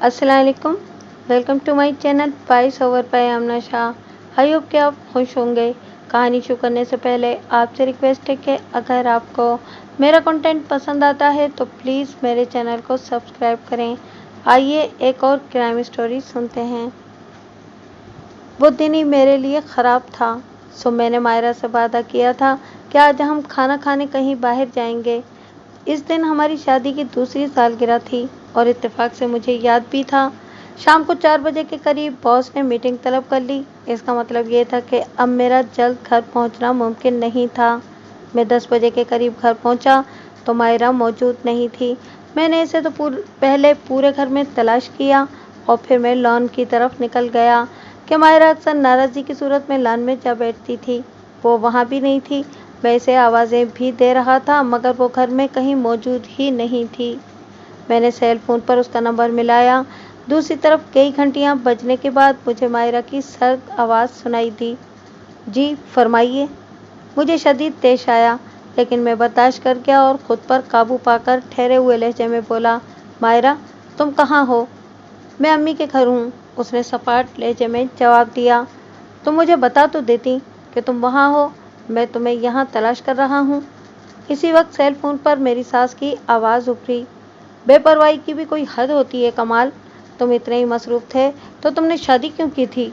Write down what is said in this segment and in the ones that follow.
अस्सलाम वालेकुम। Welcome to my channel voice over by Amna Shah. I hope कि आप खुश होंगे। कहानी शुरू करने से पहले आपसे रिक्वेस्ट है कि अगर आपको मेरा कंटेंट पसंद आता है तो प्लीज़ मेरे चैनल को सब्सक्राइब करें। आइए एक और क्राइम स्टोरी सुनते हैं। वो दिन ही मेरे लिए ख़राब था, सो मैंने मायरा से वादा किया था कि आज हम खाना खाने कहीं बाहर जाएंगे। इस दिन हमारी शादी की दूसरी सालगिरह थी और इत्तेफाक से मुझे याद भी था। शाम को 4 बजे के करीब बॉस ने मीटिंग तलब कर ली। इसका मतलब ये था कि अब मेरा जल्द घर पहुंचना मुमकिन नहीं था। मैं 10 बजे के करीब घर पहुंचा तो मायरा मौजूद नहीं थी। मैंने इसे तो पहले पूरे घर में तलाश किया और फिर मैं लॉन की तरफ निकल गया कि मायरा अक्सर नाराज़गी की सूरत में लॉन में जा बैठती थी। वो वहाँ भी नहीं थी। मैं इसे आवाज़ें भी दे रहा था मगर वो घर में कहीं मौजूद ही नहीं थी। मैंने सेल फोन पर उसका नंबर मिलाया। दूसरी तरफ कई घंटियां बजने के बाद मुझे मायरा की सर्द आवाज़ सुनाई दी। जी फरमाइए। मुझे शदीद पेश आया लेकिन मैं बर्दाश्त कर गया और ख़ुद पर काबू पाकर ठहरे हुए लहजे में बोला, मायरा तुम कहाँ हो? मैं अम्मी के घर हूँ, उसने सपाट लहजे में जवाब दिया। तुम मुझे बता तो देती कि तुम वहाँ हो, मैं तुम्हें यहाँ तलाश कर रहा हूँ। इसी वक्त सेल फोन पर मेरी सास की आवाज़ उभरी। बेपरवाही की भी कोई हद होती है कमाल। तुम इतने ही मसरूफ़ थे तो तुमने शादी क्यों की थी?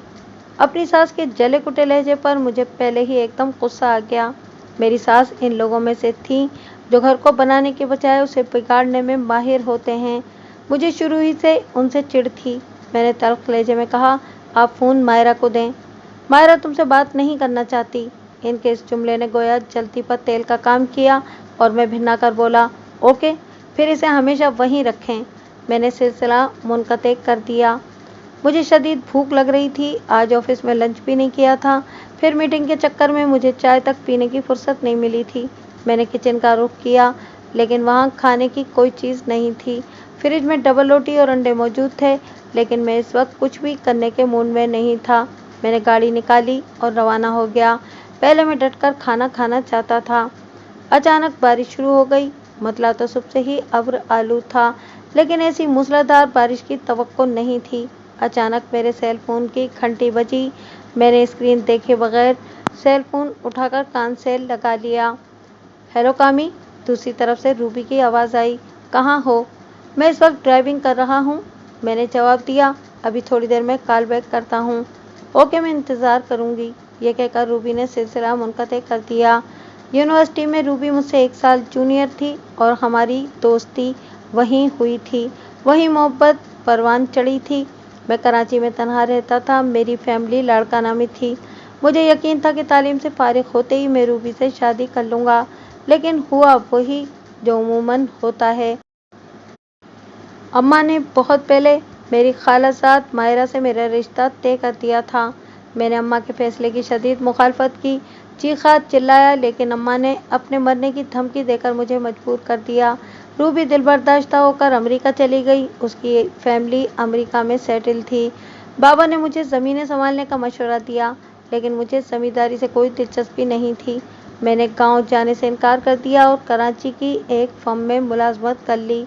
अपनी सास के जले कुटे लहजे पर मुझे पहले ही एकदम गुस्सा आ गया। मेरी सास इन लोगों में से थी जो घर को बनाने के बजाय उसे बिगाड़ने में माहिर होते हैं। मुझे शुरू ही से उनसे चिढ़ थी। मैंने तल्ख लहजे में कहा, आप फ़ोन मायरा को दें। मायरा तुमसे बात नहीं करना चाहती। इनके इस जुमले ने गोया जलती पर तेल का काम किया और मैं भिन्ना कर बोला, ओके, फिर इसे हमेशा वहीं रखें। मैंने सिलसिला मुनक़ते कर दिया। मुझे शदीद भूख लग रही थी। आज ऑफिस में लंच भी नहीं किया था। फिर मीटिंग के चक्कर में मुझे चाय तक पीने की फुर्सत नहीं मिली थी। मैंने किचन का रुख किया लेकिन वहाँ खाने की कोई चीज़ नहीं थी। फ्रिज में डबल रोटी और अंडे मौजूद थे लेकिन मैं इस वक्त कुछ भी करने के मूड में नहीं था। मैंने गाड़ी निकाली और रवाना हो गया। पहले मैं डटकर खाना खाना चाहता था। अचानक बारिश शुरू हो गई। मतला तो सुबह से ही अब्र आलू था लेकिन ऐसी मूसलाधार बारिश की तवक्को नहीं थी। अचानक मेरे सेल फोन की घंटी बजी। मैंने स्क्रीन देखे बगैर सेल फोन उठाकर कान से लगा लिया। हेलो कामी, दूसरी तरफ से रूबी की आवाज़ आई। कहाँ हो? मैं इस वक्त ड्राइविंग कर रहा हूँ, मैंने जवाब दिया। अभी थोड़ी देर में कॉल बैक करता हूँ। ओके, मैं इंतज़ार करूँगी। यह कहकर रूबी ने सिलसिला मुनक़ते कर दिया। यूनिवर्सिटी में रूबी मुझसे 1 साल जूनियर थी और हमारी दोस्ती वहीं हुई थी, वहीं मोहब्बत परवान चढ़ी थी। मैं कराची में तनहा रहता था। मेरी फैमिली लाड़काना में थी। मुझे यकीन था कि तालीम से फारिग होते ही मैं रूबी से शादी कर लूँगा, लेकिन हुआ वही जो अमूमन होता है। अम्मा ने बहुत पहले मेरी खालाजाद मायरा से मेरा रिश्ता तय कर दिया था। मैंने अम्मा के फैसले की शदीद मुखालफत की, चीखा चिल्लाया, लेकिन अम्मा ने अपने मरने की धमकी देकर मुझे मजबूर कर दिया। रूबी दिलबर्दाश्ता होकर अमेरिका चली गई। उसकी फैमिली अमेरिका में सेटल थी। बाबा ने मुझे ज़मीनें संभालने का मशवरा दिया लेकिन मुझे ज़मींदारी से कोई दिलचस्पी नहीं थी। मैंने गांव जाने से इनकार कर दिया और कराची की एक फर्म में मुलाजमत कर ली।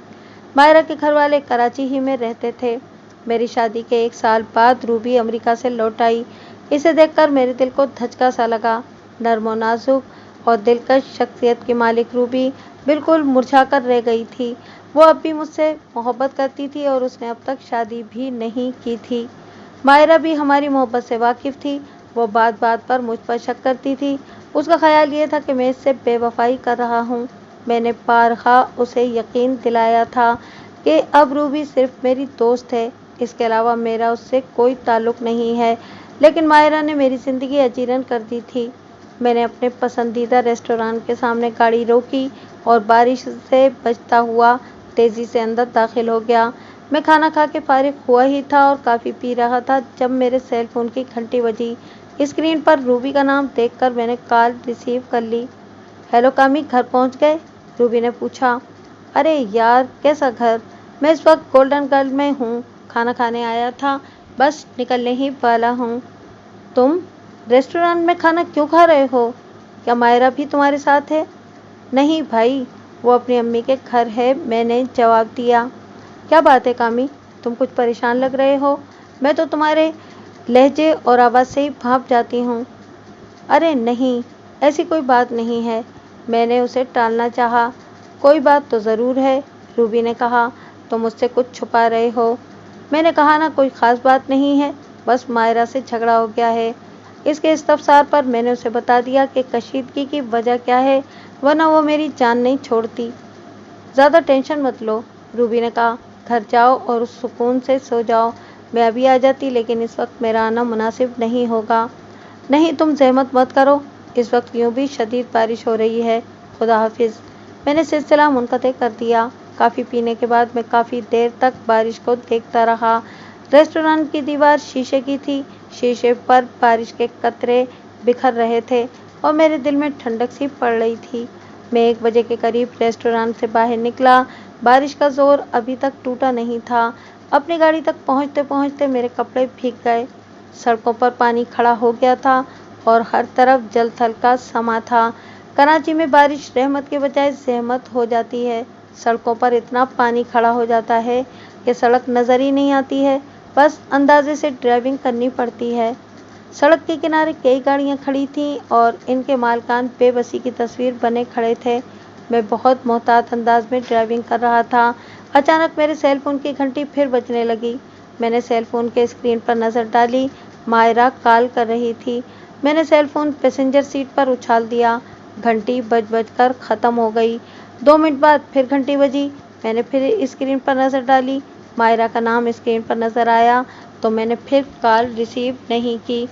मायरा के घर वाले कराची ही में रहते थे। मेरी शादी के 1 साल बाद रूबी अमेरिका से लौट आई। इसे देखकर मेरे दिल को धचका सा लगा। नर्म और नाजुक और दिलकश शख्सियत की मालिक रूबी बिल्कुल मुरझाकर रह गई थी। वो अब भी मुझसे मोहब्बत करती थी और उसने अब तक शादी भी नहीं की थी। मायरा भी हमारी मोहब्बत से वाकिफ़ थी। वो बात बात पर मुझ पर शक करती थी। उसका ख्याल ये था कि मैं इससे बेवफाई कर रहा हूँ। मैंने बारहा उसे यकीन दिलाया था कि अब रूबी सिर्फ मेरी दोस्त है, इसके अलावा मेरा उससे कोई ताल्लुक़ नहीं है। लेकिन मायरा ने मेरी ज़िंदगी अजीरन कर दी थी। मैंने अपने पसंदीदा रेस्टोरेंट के सामने गाड़ी रोकी और बारिश से बचता हुआ तेज़ी से अंदर दाखिल हो गया। मैं खाना खा के फारिग हुआ ही था और काफ़ी पी रहा था जब मेरे सेल फ़ोन की घंटी बजी। स्क्रीन पर रूबी का नाम देखकर मैंने कॉल रिसीव कर ली। हेलो कामी, घर पहुंच गए? रूबी ने पूछा। अरे यार, कैसा घर? मैं इस वक्त गोल्डन गर्ल में हूँ, खाना खाने आया था, बस निकलने ही वाला हूँ। तुम रेस्टोरेंट में खाना क्यों खा रहे हो? क्या मायरा भी तुम्हारे साथ है? नहीं भाई, वो अपनी अम्मी के घर है, मैंने जवाब दिया। क्या बात है कामी, तुम कुछ परेशान लग रहे हो। मैं तो तुम्हारे लहजे और आवाज़ से ही भाप जाती हूँ। अरे नहीं, ऐसी कोई बात नहीं है। मैंने उसे टालना चाहा। कोई बात तो ज़रूर है, रूबी ने कहा। तुम मुझसे कुछ छुपा रहे हो। मैंने कहा ना, कोई ख़ास बात नहीं है, बस मायरा से झगड़ा हो गया है। इसके इस्तफसार पर मैंने उसे बता दिया कि कशीदगी की वजह क्या है, वरना वो मेरी जान नहीं छोड़ती। ज़्यादा टेंशन मत लो, रूबी ने कहा। घर जाओ और सुकून से सो जाओ। मैं अभी आ जाती, लेकिन इस वक्त मेरा आना मुनासिब नहीं होगा। नहीं, तुम ज़हमत मत करो, इस वक्त यूँ भी शदीद बारिश हो रही है। खुदा हाफिज़। मैंने सिलसिला मुनक़ते कर दिया। कॉफ़ी पीने के बाद मैं काफ़ी देर तक बारिश को देखता रहा। रेस्टोरेंट की दीवार शीशे की थी। शीशे पर बारिश के कतरे बिखर रहे थे और मेरे दिल में ठंडक सी पड़ रही थी। मैं 1 बजे के करीब रेस्टोरेंट से बाहर निकला। बारिश का ज़ोर अभी तक टूटा नहीं था। अपनी गाड़ी तक पहुँचते पहुँचते मेरे कपड़े भीग गए। सड़कों पर पानी खड़ा हो गया था और हर तरफ जल थल का समा था। कराची में बारिश रहमत के बजाय ज़हमत हो जाती है। सड़कों पर इतना पानी खड़ा हो जाता है कि सड़क नज़र ही नहीं आती है, बस अंदाजे से ड्राइविंग करनी पड़ती है। सड़क के किनारे कई गाड़ियां खड़ी थीं और इनके मालकान बेबसी की तस्वीर बने खड़े थे। मैं बहुत मोहतात अंदाज में ड्राइविंग कर रहा था। अचानक मेरे सेल फोन की घंटी फिर बजने लगी। मैंने सेल फोन के स्क्रीन पर नज़र डाली। मायरा कॉल कर रही थी। मैंने सेल फोन पैसेंजर सीट पर उछाल दिया। घंटी बज कर ख़त्म हो गई। 2 मिनट बाद फिर घंटी बजी। मैंने फिर स्क्रीन पर नज़र डाली। मायरा का नाम स्क्रीन पर नज़र आया तो मैंने फिर कॉल रिसीव नहीं की।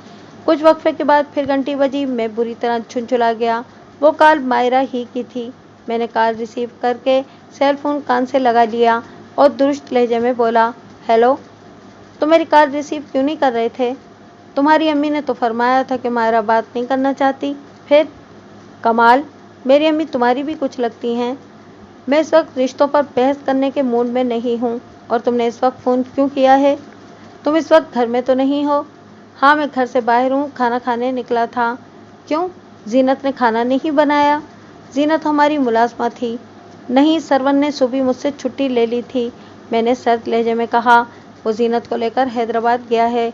कुछ वक्फे के बाद फिर घंटी बजी। मैं बुरी तरह झुंझुला गया। वो कॉल मायरा ही की थी। मैंने कॉल रिसीव करके सेल फोन कान से लगा लिया और दुरुस्त लहजे में बोला, हेलो। तो मेरी कॉल रिसीव क्यों नहीं कर रहे थे? तुम्हारी अम्मी ने तो फरमाया था कि मायरा बात नहीं करना चाहती। फिर? कमाल, मेरी अम्मी तुम्हारी भी कुछ लगती हैं। मैं इस वक्त रिश्तों पर बहस करने के मूड में नहीं हूँ। और तुमने इस वक्त फ़ोन क्यों किया है? तुम इस वक्त घर में तो नहीं हो? हाँ, मैं घर से बाहर हूँ, खाना खाने निकला था। क्यों, जीनत ने खाना नहीं बनाया? जीनत हमारी मुलाजमा थी। नहीं, सरवन ने सुबह मुझसे छुट्टी ले ली थी। मैंने सर्द लहजे में कहा। वो जीनत को लेकर हैदराबाद गया है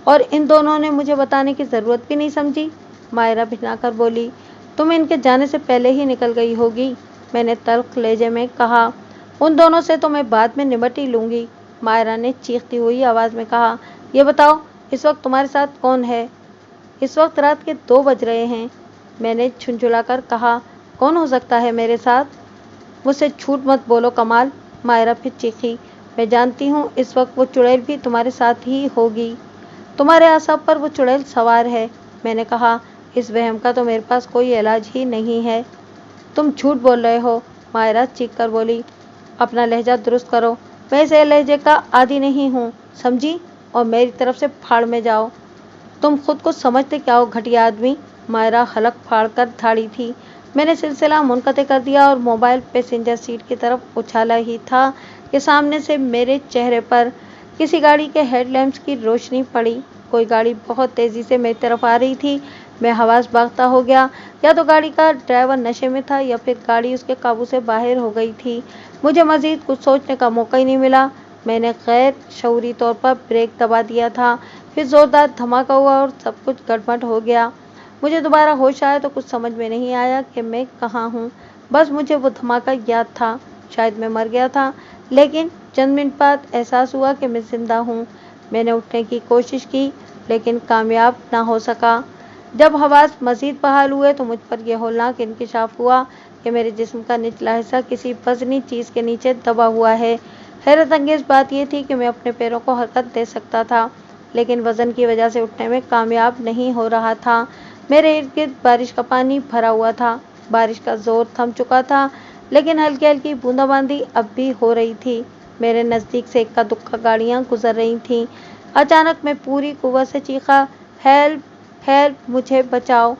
और इन दोनों ने मुझे बताने की ज़रूरत भी नहीं समझी। मायरा भिनाकर बोली, तुम इनके जाने से पहले ही निकल गई होगी। मैंने तल्ख लहजे में कहा, उन दोनों से तो मैं बाद में निपट ही लूँगी। मायरा ने चीखती हुई आवाज़ में कहा, ये बताओ, इस वक्त तुम्हारे साथ कौन है? इस वक्त रात के 2 बज रहे हैं। मैंने झुंझुला कर कहा, कौन हो सकता है मेरे साथ? मुझसे झूठ मत बोलो कमाल। मायरा फिर चीखी, मैं जानती हूँ इस वक्त वो चुड़ैल भी तुम्हारे साथ ही होगी। तुम्हारे आसाब पर वो चुड़ैल सवार है। मैंने कहा, इस वहम का तो मेरे पास कोई इलाज ही नहीं है। तुम झूठ बोल रहे हो, मायरा चीख कर बोली। अपना लहजा दुरुस्त करो, मैं इस लहजे का आदी नहीं हूँ, समझी? और मेरी तरफ से फाड़ में जाओ। तुम खुद को समझते क्या हो, घटिया आदमी? मायरा हलक फाड़ कर धाड़ी थी। मैंने सिलसिला मुनक़ते कर दिया और मोबाइल पैसेंजर सीट की तरफ उछाला ही था कि सामने से मेरे चेहरे पर किसी गाड़ी के हेडलैम्प्स की रोशनी पड़ी। कोई गाड़ी बहुत तेज़ी से मेरी तरफ आ रही थी। मैं हवास बागता हो गया। या तो गाड़ी का ड्राइवर नशे में था या फिर गाड़ी उसके काबू से बाहर हो गई थी। मुझे मज़ीद कुछ सोचने का मौका ही नहीं मिला। मैंने गैर शऊरी तौर पर ब्रेक दबा दिया था। फिर ज़ोरदार धमाका हुआ और सब कुछ गड़बड़ हो गया। मुझे दोबारा होश आया तो कुछ समझ में नहीं आया कि मैं कहाँ हूँ। बस मुझे वो धमाका याद था। शायद मैं मर गया था, लेकिन चंद मिनट बाद एहसास हुआ कि मैं ज़िंदा हूँ। मैंने उठने की कोशिश की, लेकिन कामयाब ना हो सका। जब हवास मज़ीद बहाल हुए तो मुझ पर यह होलनाक इंकशाफ हुआ कि मेरे जिस्म का निचला हिस्सा किसी वज़नी चीज़ के नीचे दबा हुआ है। हैरत अंगेज़ बात यह थी कि मैं अपने पैरों को हरकत दे सकता था, लेकिन वज़न की वजह से उठने में कामयाब नहीं हो रहा था। मेरे इर्द गिर्द बारिश का पानी भरा हुआ था। बारिश का ज़ोर थम चुका था, लेकिन हल्की हल्की बूंदाबांदी अब भी हो रही थी। मेरे नज़दीक से इक्का दुक्का गाड़ियाँ गुजर रही थीं। अचानक मैं पूरी कुव्वत से चीखा, हेल्प, हेल्प, मुझे बचाओ।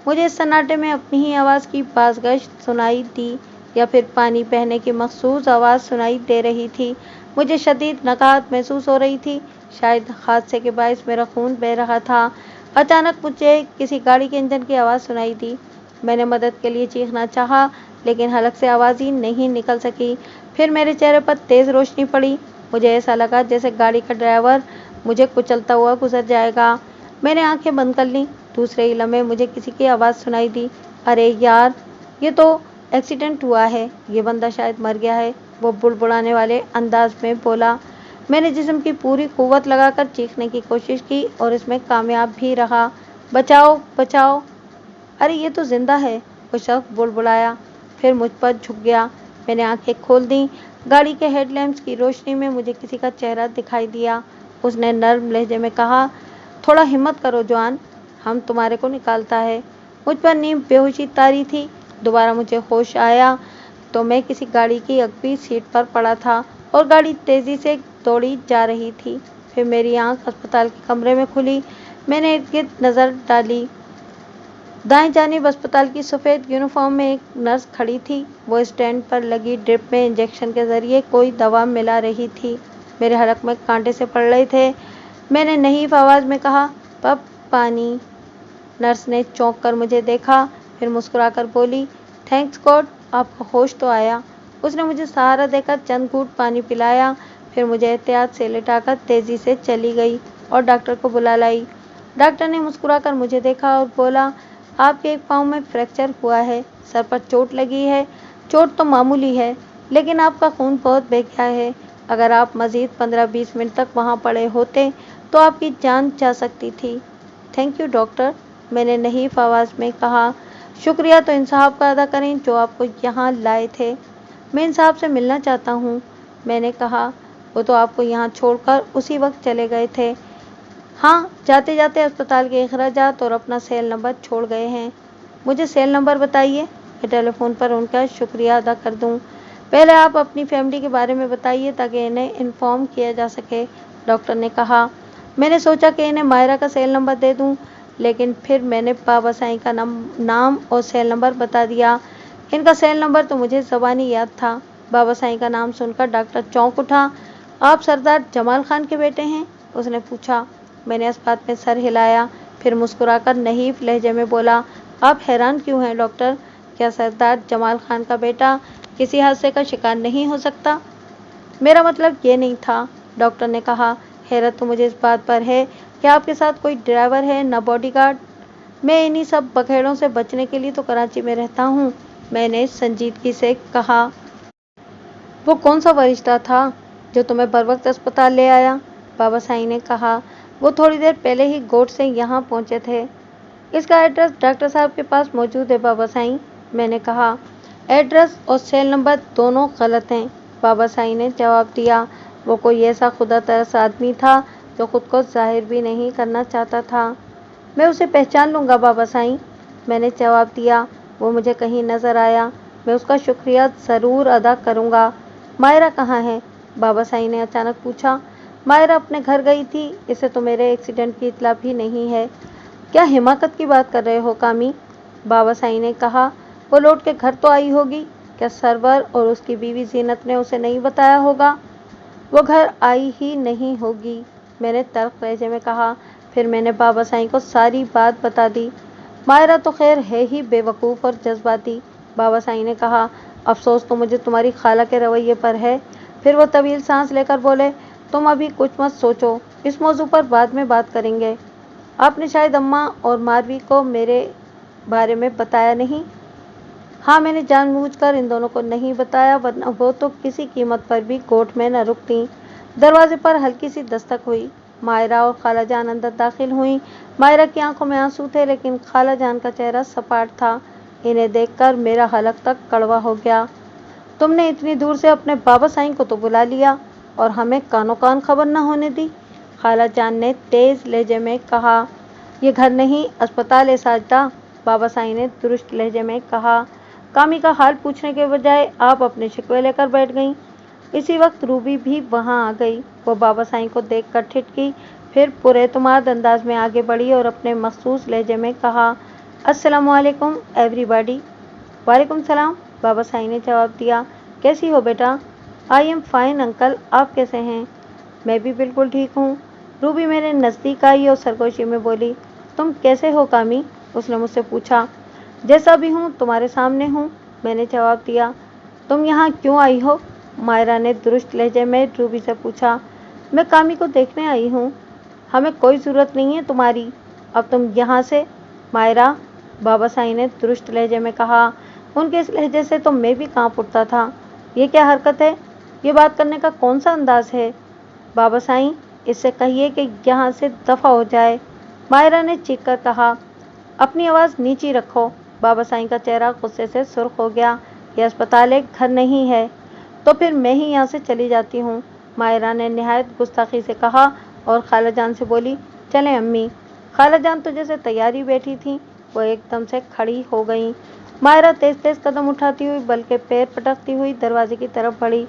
मुझे इस सन्नाटे में अपनी ही आवाज़ की बाज़गश्त सुनाई दी, या फिर पानी बहने की मखसूस आवाज़ सुनाई दे रही थी। मुझे शदीद नकाहत महसूस हो रही थी। शायद हादसे के बायस मेरा खून बह रहा था। अचानक मुझे किसी गाड़ी के इंजन की आवाज़ सुनाई दी। मैंने मदद के लिए चीखना चाहा, लेकिन हलक से आवाज़ ही नहीं निकल सकी। फिर मेरे चेहरे पर तेज़ रोशनी पड़ी। मुझे ऐसा लगा जैसे गाड़ी का ड्राइवर मुझे कुचलता हुआ गुजर जाएगा। मैंने आंखें बंद कर लीं। दूसरे ही लम्हे मुझे किसी की आवाज़ सुनाई दी, अरे यार, ये तो एक्सीडेंट हुआ है, ये बंदा शायद मर गया है, वो बुड़बुड़ाने वाले अंदाज में बोला। मैंने जिस्म की पूरी कुव्वत लगाकर चीखने की कोशिश की और इसमें कामयाब भी रहा, बचाओ बचाओ, अरे ये तो जिंदा है, वो शख्स बुड़बुड़ाया, फिर मुझ पर झुक गया। मैंने आंखें खोल दी। गाड़ी के हेडलैम्प्स की रोशनी में मुझे किसी का चेहरा दिखाई दिया। उसने नर्म लहजे में कहा, थोड़ा हिम्मत करो जवान, हम तुम्हारे को निकालता है। मुझ पर नींद बेहोशी तारी थी। दोबारा मुझे होश आया तो मैं किसी गाड़ी की अगली सीट पर पड़ा था और गाड़ी तेजी से दौड़ी जा रही थी। फिर मेरी आंख अस्पताल के कमरे में खुली। मैंने इर्द-गिर्द नजर डाली। दाएं जानिब अस्पताल की सफ़ेद यूनिफॉर्म में एक नर्स खड़ी थी। वो स्टैंड पर लगी ड्रिप में इंजेक्शन के जरिए कोई दवा मिला रही थी। मेरे हलक में कांटे से पड़ रहे थे। मैंने नहीफ आवाज़ में कहा, पप पानी। नर्स ने चौंक कर मुझे देखा, फिर मुस्कुराकर बोली, थैंक्स गॉड, आपका होश तो आया। उसने मुझे सहारा देकर चंद घूंट पानी पिलाया, फिर मुझे एहतियात से लिटाकर तेजी से चली गई और डॉक्टर को बुला लाई। डॉक्टर ने मुस्कुराकर मुझे देखा और बोला, आपके एक पाँव में फ्रैक्चर हुआ है, सर पर चोट लगी है। चोट तो मामूली है, लेकिन आपका खून बहुत बह गया है। अगर आप मज़ीद 15-20 मिनट तक वहाँ पड़े होते तो आपकी जान जा सकती थी। थैंक यू डॉक्टर, मैंने नहीफ आवाज़ में कहा। शुक्रिया तो इन साहब का अदा करें जो आपको यहाँ लाए थे। मैं इन साहब से मिलना चाहता हूँ, मैंने कहा। वो तो आपको यहाँ छोड़कर उसी वक्त चले गए थे। हाँ, जाते जाते अस्पताल के अखराजात और अपना सेल नंबर छोड़ गए हैं। मुझे सेल नंबर बताइए, मैं टेलीफोन पर उनका शुक्रिया अदा कर दूँ। पहले आप अपनी फैमिली के बारे में बताइए ताकि इन्हें इन्फॉर्म किया जा सके, डॉक्टर ने कहा। मैंने सोचा कि इन्हें मायरा का सेल नंबर दे दूँ, लेकिन फिर मैंने बाबा साईं का नाम और सेल नंबर बता दिया। इनका सेल नंबर तो मुझे ज़बानी याद था। बाबा साईं का नाम सुनकर डॉक्टर चौंक उठा। आप सरदार जमाल खान के बेटे हैं? उसने पूछा। मैंने इस बात में सर हिलाया, फिर मुस्कुराकर नहीफ लहजे में बोला, आप हैरान क्यों हैं डॉक्टर? क्या सरदार जमाल खान का बेटा किसी हादसे का शिकार नहीं हो सकता? मेरा मतलब ये नहीं था, डॉक्टर ने कहा। हैरत तो मुझे इस बात पर है कि आपके साथ कोई ड्राइवर है न बॉडीगार्ड। मैं इन्हीं सब बखेड़ों से बचने के लिए तो कराची में रहता हूँ, मैंने संजीदगी से कहा। वो कौन सा फरिश्ता था जो तुम्हें बर वक्त अस्पताल ले आया? बाबा साईं ने कहा। वो थोड़ी देर पहले ही गोट से यहाँ पहुँचे थे। इसका एड्रेस डॉक्टर साहब के पास मौजूद है बाबा साईं, मैंने कहा। एड्रेस और सेल नंबर दोनों गलत हैं, बाबा साईं ने जवाब दिया। वो कोई ऐसा खुदा तरस आदमी था जो खुद को जाहिर भी नहीं करना चाहता था। मैं उसे पहचान लूँगा बाबा साईं, मैंने जवाब दिया। वो मुझे कहीं नज़र आया, मैं उसका शुक्रिया ज़रूर अदा करूँगा। मायरा कहाँ है? बाबा साईं ने अचानक पूछा। मायरा अपने घर गई थी, इसे तो मेरे एक्सीडेंट की इत्तला भी नहीं है। क्या हिमाकत की बात कर रहे हो कामी? बाबा साईं ने कहा। वो लौट के घर तो आई होगी, क्या सरवर और उसकी बीवी जीनत ने उसे नहीं बताया होगा? वो घर आई ही नहीं होगी, मैंने तल्ख लहजे में कहा। फिर मैंने बाबा साईं को सारी बात बता दी। मायरा तो खैर है ही बेवकूफ़ और जज्बाती, बाबा साईं ने कहा। अफसोस तो मुझे तुम्हारी खाला के रवैये पर है। फिर वो तवील सांस लेकर बोले, तुम अभी कुछ मत सोचो, इस मौजू पर बाद में बात करेंगे। आपने शायद अम्मा और मारवी को मेरे बारे में बताया नहीं? हाँ, मैंने जानबूझकर इन दोनों को नहीं बताया, वरना वो तो किसी कीमत पर भी कोर्ट में न रुकती। दरवाजे पर हल्की सी दस्तक हुई। मायरा और खाला जान अंदर दाखिल हुई। मायरा की आंखों में आंसू थे, लेकिन खाला जान का चेहरा सपाट था। इन्हें देखकर मेरा हलक तक कड़वा हो गया। तुमने इतनी दूर से अपने बाबा साईं को तो बुला लिया और हमें कानो कान खबर न होने दी, खाला जान ने तेज लहजे में कहा। ये घर नहीं, अस्पताल है साजदा, बाबा साईं ने दुरुस्त लहजे में कहा। कामी का हाल पूछने के बजाय आप अपने शिकवे लेकर बैठ गईं। इसी वक्त रूबी भी वहां आ गई। वो बाबा साईं को देखकर ठिठकी, फिर पुरएतमाद अंदाज में आगे बढ़ी और अपने मखसूस लहजे में कहा, अस्सलामु अलैकुम एवरीबॉडी। वालेकुम सलाम, बाबा साईं ने जवाब दिया। कैसी हो बेटा? आई एम फाइन अंकल, आप कैसे हैं? मैं भी बिल्कुल ठीक हूँ। रूबी मेरे नज़दीक आई और सरगोशी में बोली, तुम कैसे हो कामी? उसने मुझसे पूछा। जैसा भी हूँ तुम्हारे सामने हूँ, मैंने जवाब दिया। तुम यहाँ क्यों आई हो? मायरा ने दुरुस्त लहजे में रूबी से पूछा। मैं कामी को देखने आई हूँ। हमें कोई ज़रूरत नहीं है तुम्हारी, अब तुम यहाँ से। मायरा, बाबा साईं ने दुरुस्त लहजे में कहा। उनके इस लहजे से तो मैं भी कांप उठता था। ये क्या हरकत है? ये बात करने का कौन सा अंदाज है? बाबा साईं, इससे कहिए कि यहाँ से दफ़ा हो जाए, मायरा ने चीख कर कहा। अपनी आवाज़ नीची रखो। बाबा साईं का चेहरा गुस्से से सुर्ख हो गया। यह अस्पताल एक घर नहीं है, तो फिर मैं ही यहाँ से चली जाती हूँ, मायरा ने निहायत गुस्ताखी से कहा और खाला जान से बोली, चलें अम्मी। खाला जान तो जैसे तैयारी बैठी थी, वो एकदम से खड़ी हो गई। मायरा तेज तेज कदम उठाती हुई बल्कि पैर पटकती हुई दरवाजे की तरफ बढ़ी।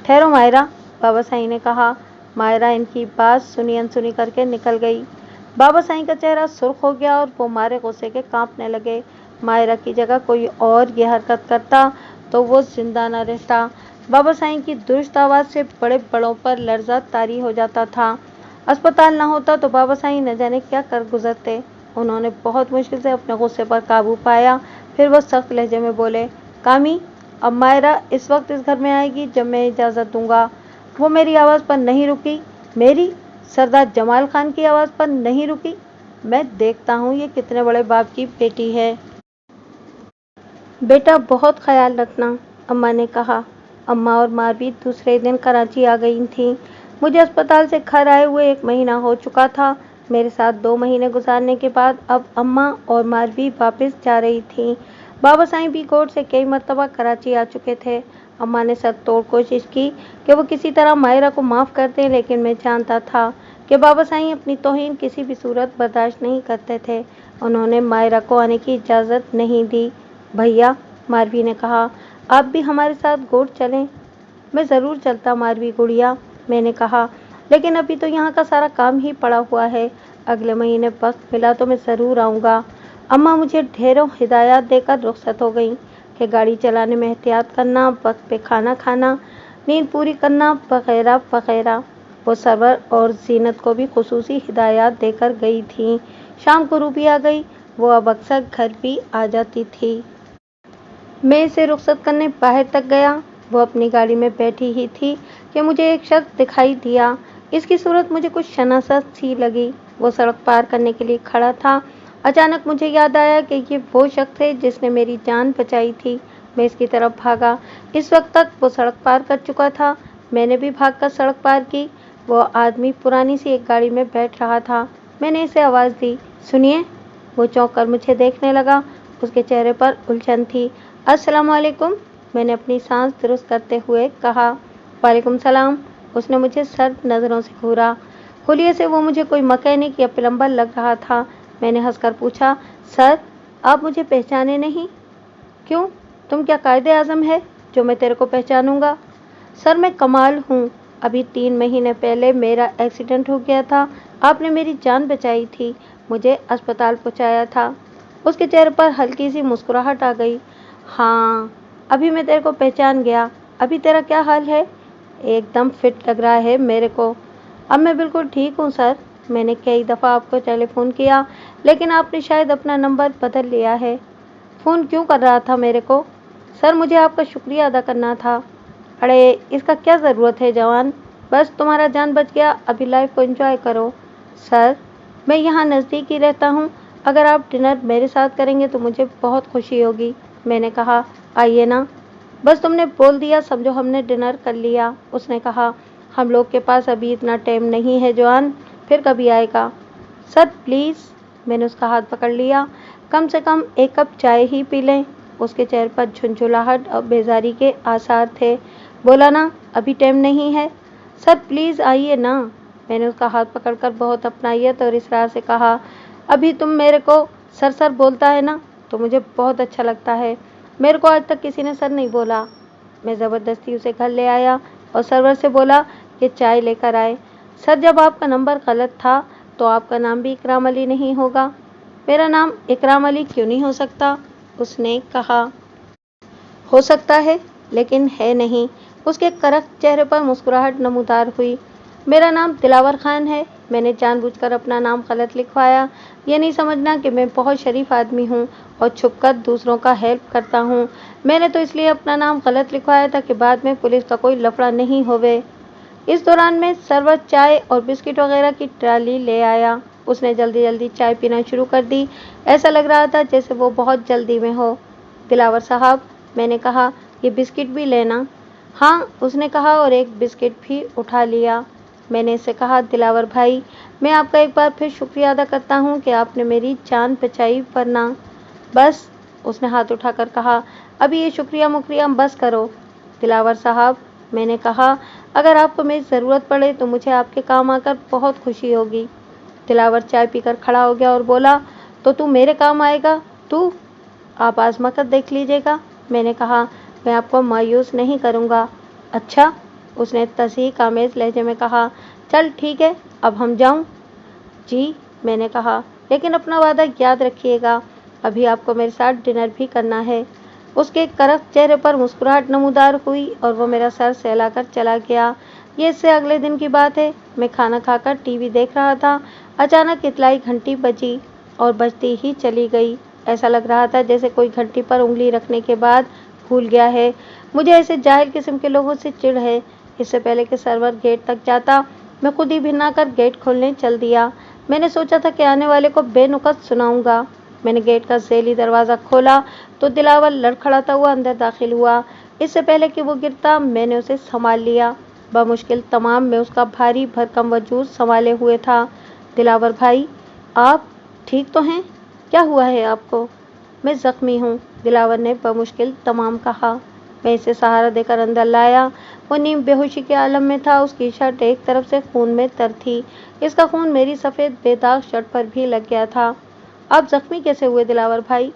ठहरो मायरा, बाबा साईं ने कहा। मायरा इनकी बात सुनी अनसुनी करके निकल गई। बाबा साईं का चेहरा सुर्ख हो गया और वो मारे गुस्से के कांपने लगे। मायरा की जगह कोई और ये हरकत करता तो वो जिंदा न रहता। बाबा साईं की दुरुस्त आवाज़ से बड़े बड़ों पर लर्जा तारी हो जाता था। अस्पताल न होता तो बाबा साईं न जाने क्या कर गुजरते। उन्होंने बहुत मुश्किल से अपने गुस्से पर काबू पाया। फिर वो सख्त लहजे में बोले, कामी, अब मायरा इस वक्त इस घर में आएगी जब मैं इजाज़त दूंगा। वो मेरी आवाज़ पर नहीं रुकी, मेरी सरदार जमाल खान की आवाज़ पर नहीं रुकी। मैं देखता हूँ ये कितने बड़े बाप की बेटी है। बेटा बहुत ख्याल रखना, अम्मा ने कहा। अम्मा और मारवी दूसरे दिन कराची आ गई थीं। मुझे अस्पताल से घर आए हुए 1 महीना हो चुका था। मेरे साथ 2 महीने गुजारने के बाद अब अम्मा और मारवी वापस जा रही थीं। बाबा साईं भी कोर्ट से कई मरतबा कराची आ चुके थे। अम्मा ने सर तोड़ कोशिश की कि वो किसी तरह मायरा को माफ़ कर दें, लेकिन मैं जानता था कि बाबा साईं अपनी तौहीन किसी भी सूरत बर्दाश्त नहीं करते थे। उन्होंने मायरा को आने की इजाज़त नहीं दी। भैया, मारवी ने कहा, आप भी हमारे साथ कोर्ट चलें। मैं ज़रूर चलता मारवी गुड़िया, मैंने कहा, लेकिन अभी तो यहाँ का सारा काम ही पड़ा हुआ है। अगले महीने वक्त मिला तो मैं ज़रूर आऊँगा। अम्मा मुझे ढेरों हिदायत देकर रुखसत हो गई कि गाड़ी चलाने में एहतियात करना, वक्त पे खाना खाना, नींद पूरी करना वगैरह वगैरह। वो सरवर और जीनत को भी खुसूसी हिदायत देकर गई थी। शाम को रूबी आ गई। वो अब अक्सर घर भी आ जाती थी। मैं इसे रुखसत करने बाहर तक गया। वो अपनी गाड़ी में बैठी ही थी कि मुझे एक शख्स दिखाई दिया। इसकी सूरत मुझे कुछ शनासत सी लगी। वो सड़क पार करने के लिए खड़ा था। अचानक मुझे याद आया कि ये वो शख्स है जिसने मेरी जान बचाई थी। मैं इसकी तरफ भागा। इस वक्त तक वो सड़क पार कर चुका था। मैंने भी भागकर सड़क पार की। वो आदमी पुरानी सी एक गाड़ी में बैठ रहा था। मैंने इसे आवाज़ दी, सुनिए। वो चौंक कर मुझे देखने लगा। उसके चेहरे पर उलझन थी। अस्सलामुअलैकुम, मैंने अपनी सांस दुरुस्त करते हुए कहा। वालेकुम सलाम। उसने मुझे सर्द नज़रों से घूरा। हुलिये से वो मुझे कोई मैकेनिक या प्लम्बर लग रहा था। मैंने हंसकर पूछा, सर, आप मुझे पहचाने नहीं? क्यों, तुम क्या कायदे आज़म है जो मैं तेरे को पहचानूंगा? सर, मैं कमाल हूँ। अभी 3 महीने पहले मेरा एक्सीडेंट हो गया था। आपने मेरी जान बचाई थी, मुझे अस्पताल पहुँचाया था। उसके चेहरे पर हल्की सी मुस्कुराहट आ गई। हाँ, अभी मैं तेरे को पहचान गया। अभी तेरा क्या हाल है? एकदम फिट लग रहा है मेरे को। अब मैं बिल्कुल ठीक हूँ सर। मैंने कई दफ़ा आपको टेलीफोन किया, लेकिन आपने शायद अपना नंबर बदल लिया है। फ़ोन क्यों कर रहा था मेरे को? सर, मुझे आपका शुक्रिया अदा करना था। अरे, इसका क्या ज़रूरत है जवान, बस तुम्हारा जान बच गया। अभी लाइफ को एंजॉय करो। सर, मैं यहाँ नज़दीक ही रहता हूँ। अगर आप डिनर मेरे साथ करेंगे तो मुझे बहुत खुशी होगी, मैंने कहा। आइए ना, बस तुमने बोल दिया समझो हमने डिनर कर लिया, उसने कहा। हम लोग के पास अभी इतना टाइम नहीं है जवान, फिर कभी आएगा। सर प्लीज़, मैंने उसका हाथ पकड़ लिया। कम से कम 1 कप चाय ही पी लें। उसके चेहरे पर झुंझुलाहट और बेजारी के आसार थे। बोला ना, अभी टाइम नहीं है। सर प्लीज़ आइए ना, मैंने उसका हाथ पकड़कर बहुत अपनाइयत और इसरार से कहा। अभी तुम मेरे को सर सर बोलता है ना, तो मुझे बहुत अच्छा लगता है। मेरे को आज तक किसी ने सर नहीं बोला। मैं ज़बरदस्ती उसे घर ले आया और सर्वर से बोला कि चाय लेकर आए। सर, जब आपका नंबर गलत था तो आपका नाम भी इकराम अली नहीं होगा? मेरा नाम इकराम अली क्यों नहीं हो सकता? उसने कहा। हो सकता है, लेकिन है नहीं। उसके करक चेहरे पर मुस्कुराहट नमूदार हुई। मेरा नाम दिलावर खान है। मैंने जानबूझकर अपना नाम गलत लिखवाया। ये नहीं समझना कि मैं बहुत शरीफ आदमी हूँ और छुपकर दूसरों का हेल्प करता हूँ। मैंने तो इसलिए अपना नाम गलत लिखवाया था कि बाद में पुलिस का कोई लफड़ा नहीं होवे। इस दौरान मैं सरबत, चाय और बिस्किट वगैरह की ट्राली ले आया। उसने जल्दी जल्दी चाय पीना शुरू कर दी। ऐसा लग रहा था जैसे वो बहुत जल्दी में हो। दिलावर साहब, मैंने कहा, ये बिस्किट भी लेना। हाँ, उसने कहा और एक बिस्किट भी उठा लिया। मैंने इससे कहा, दिलावर भाई, मैं आपका एक बार फिर शुक्रिया अदा करता हूँ कि आपने मेरी जान बचाई, वरना। बस, उसने हाथ उठाकर कहा, अभी ये शुक्रिया मुकरिया बस करो। दिलावर साहब, मैंने कहा, अगर आपको मेरी ज़रूरत पड़े तो मुझे आपके काम आकर बहुत खुशी होगी। दिलावर चाय पीकर खड़ा हो गया और बोला, तो तू मेरे काम आएगा? तू? आप आजमा कर देख लीजिएगा। मैंने कहा, मैं आपको मायूस नहीं करूँगा। अच्छा, उसने तस्दीक आमेज़ लहजे में कहा, चल ठीक है, अब हम जाऊँ? जी, मैंने कहा, लेकिन अपना वादा याद रखिएगा, अभी आपको मेरे साथ डिनर भी करना है। उसके करक चेहरे पर मुस्कुराहट नमूदार हुई और वो मेरा सर सहलाकर चला गया। ये इससे अगले दिन की बात है। मैं खाना खाकर टीवी देख रहा था। अचानक इतलाई घंटी बजी और बजती ही चली गई। ऐसा लग रहा था जैसे कोई घंटी पर उंगली रखने के बाद भूल गया है। मुझे ऐसे जाहिल किस्म के लोगों से चिढ़ है। इससे पहले कि सर्वर गेट तक जाता, मैं खुद ही भिन्ना कर गेट खोलने चल दिया। मैंने सोचा था कि आने वाले को बेनुकत सुनाऊंगा। मैंने गेट का ज़ैली दरवाज़ा खोला तो दिलावर लड़खड़ाता हुआ अंदर दाखिल हुआ। इससे पहले कि वो गिरता, मैंने उसे संभाल लिया। बमुश्किल तमाम में उसका भारी भरकम वजूद संभाले हुए था। दिलावर भाई, आप ठीक तो हैं? क्या हुआ है आपको? मैं ज़ख्मी हूँ, दिलावर ने बमुश्किल तमाम कहा। मैं इसे सहारा देकर अंदर लाया। वो नीम बेहोशी के आलम में था। उसकी शर्ट एक तरफ से खून में तर थी। इसका खून मेरी सफ़ेद बेदाग शर्ट पर भी लग गया था। आप जख्मी कैसे हुए दिलावर भाई?